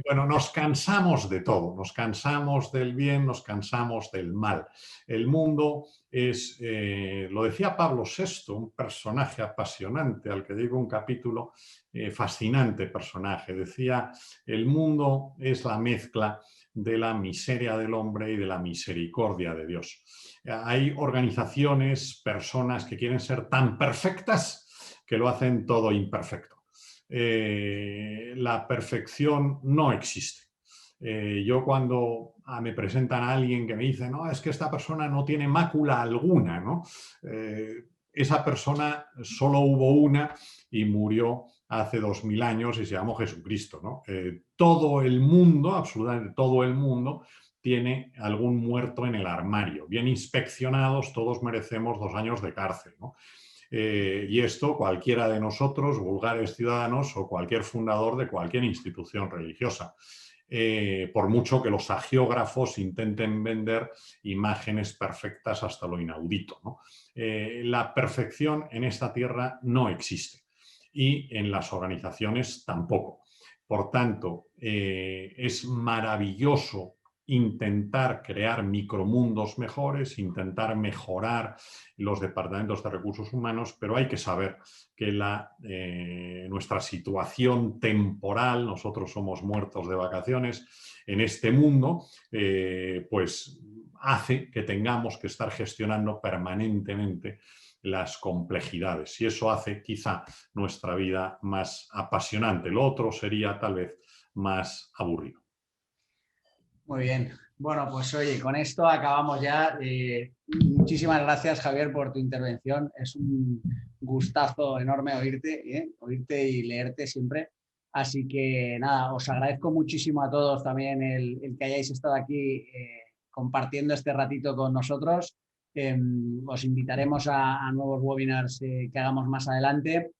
Bueno, nos cansamos de todo, nos cansamos del bien, nos cansamos del mal. El mundo es, lo decía Pablo VI, un personaje apasionante al que dedico un capítulo, fascinante personaje, decía, el mundo es la mezcla de la miseria del hombre y de la misericordia de Dios. Hay organizaciones, personas que quieren ser tan perfectas que lo hacen todo imperfecto. La perfección no existe. Yo cuando me presentan a alguien que me dice, no, es que esta persona no tiene mácula alguna, ¿no? Esa persona solo hubo una y murió hace 2000 años y se llamó Jesucristo, ¿no? Todo el mundo, absolutamente todo el mundo, tiene algún muerto en el armario. Bien inspeccionados, todos merecemos 2 años de cárcel, ¿no? Y esto cualquiera de nosotros, vulgares ciudadanos o cualquier fundador de cualquier institución religiosa. Por mucho que los agiógrafos intenten vender imágenes perfectas hasta lo inaudito, ¿no? La perfección en esta tierra no existe y en las organizaciones tampoco. Por tanto, es maravilloso intentar crear micromundos mejores, intentar mejorar los departamentos de recursos humanos, pero hay que saber que nuestra situación temporal, nosotros somos muertos de vacaciones en este mundo, pues hace que tengamos que estar gestionando permanentemente las complejidades y eso hace quizá nuestra vida más apasionante. Lo otro sería tal vez más aburrido. Muy bien. Bueno, pues oye, con esto acabamos ya. Muchísimas gracias, Javier, por tu intervención. Es un gustazo enorme oírte y leerte siempre. Así que nada, os agradezco muchísimo a todos también el que hayáis estado aquí compartiendo este ratito con nosotros. Os invitaremos a nuevos webinars que hagamos más adelante.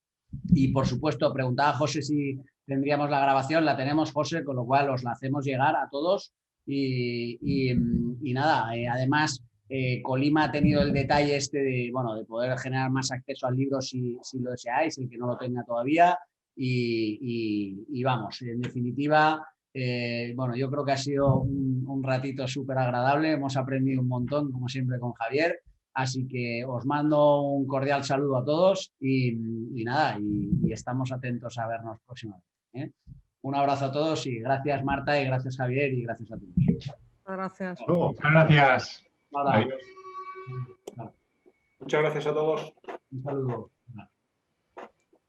Y por supuesto, preguntaba José si tendríamos la grabación, la tenemos, José, con lo cual os la hacemos llegar a todos. Y nada, además, Colima ha tenido el detalle este de, bueno, de poder generar más acceso al libro si lo deseáis, el que no lo tenga todavía. Y vamos, en definitiva, bueno, yo creo que ha sido un ratito súper agradable, hemos aprendido un montón, como siempre, con Javier. Así que os mando un cordial saludo a todos y nada, y estamos atentos a vernos próximamente, ¿eh? Un abrazo a todos y gracias Marta y gracias Javier y gracias a todos. Gracias. Muchas gracias. Hola. Adiós. Muchas gracias a todos. Un saludo.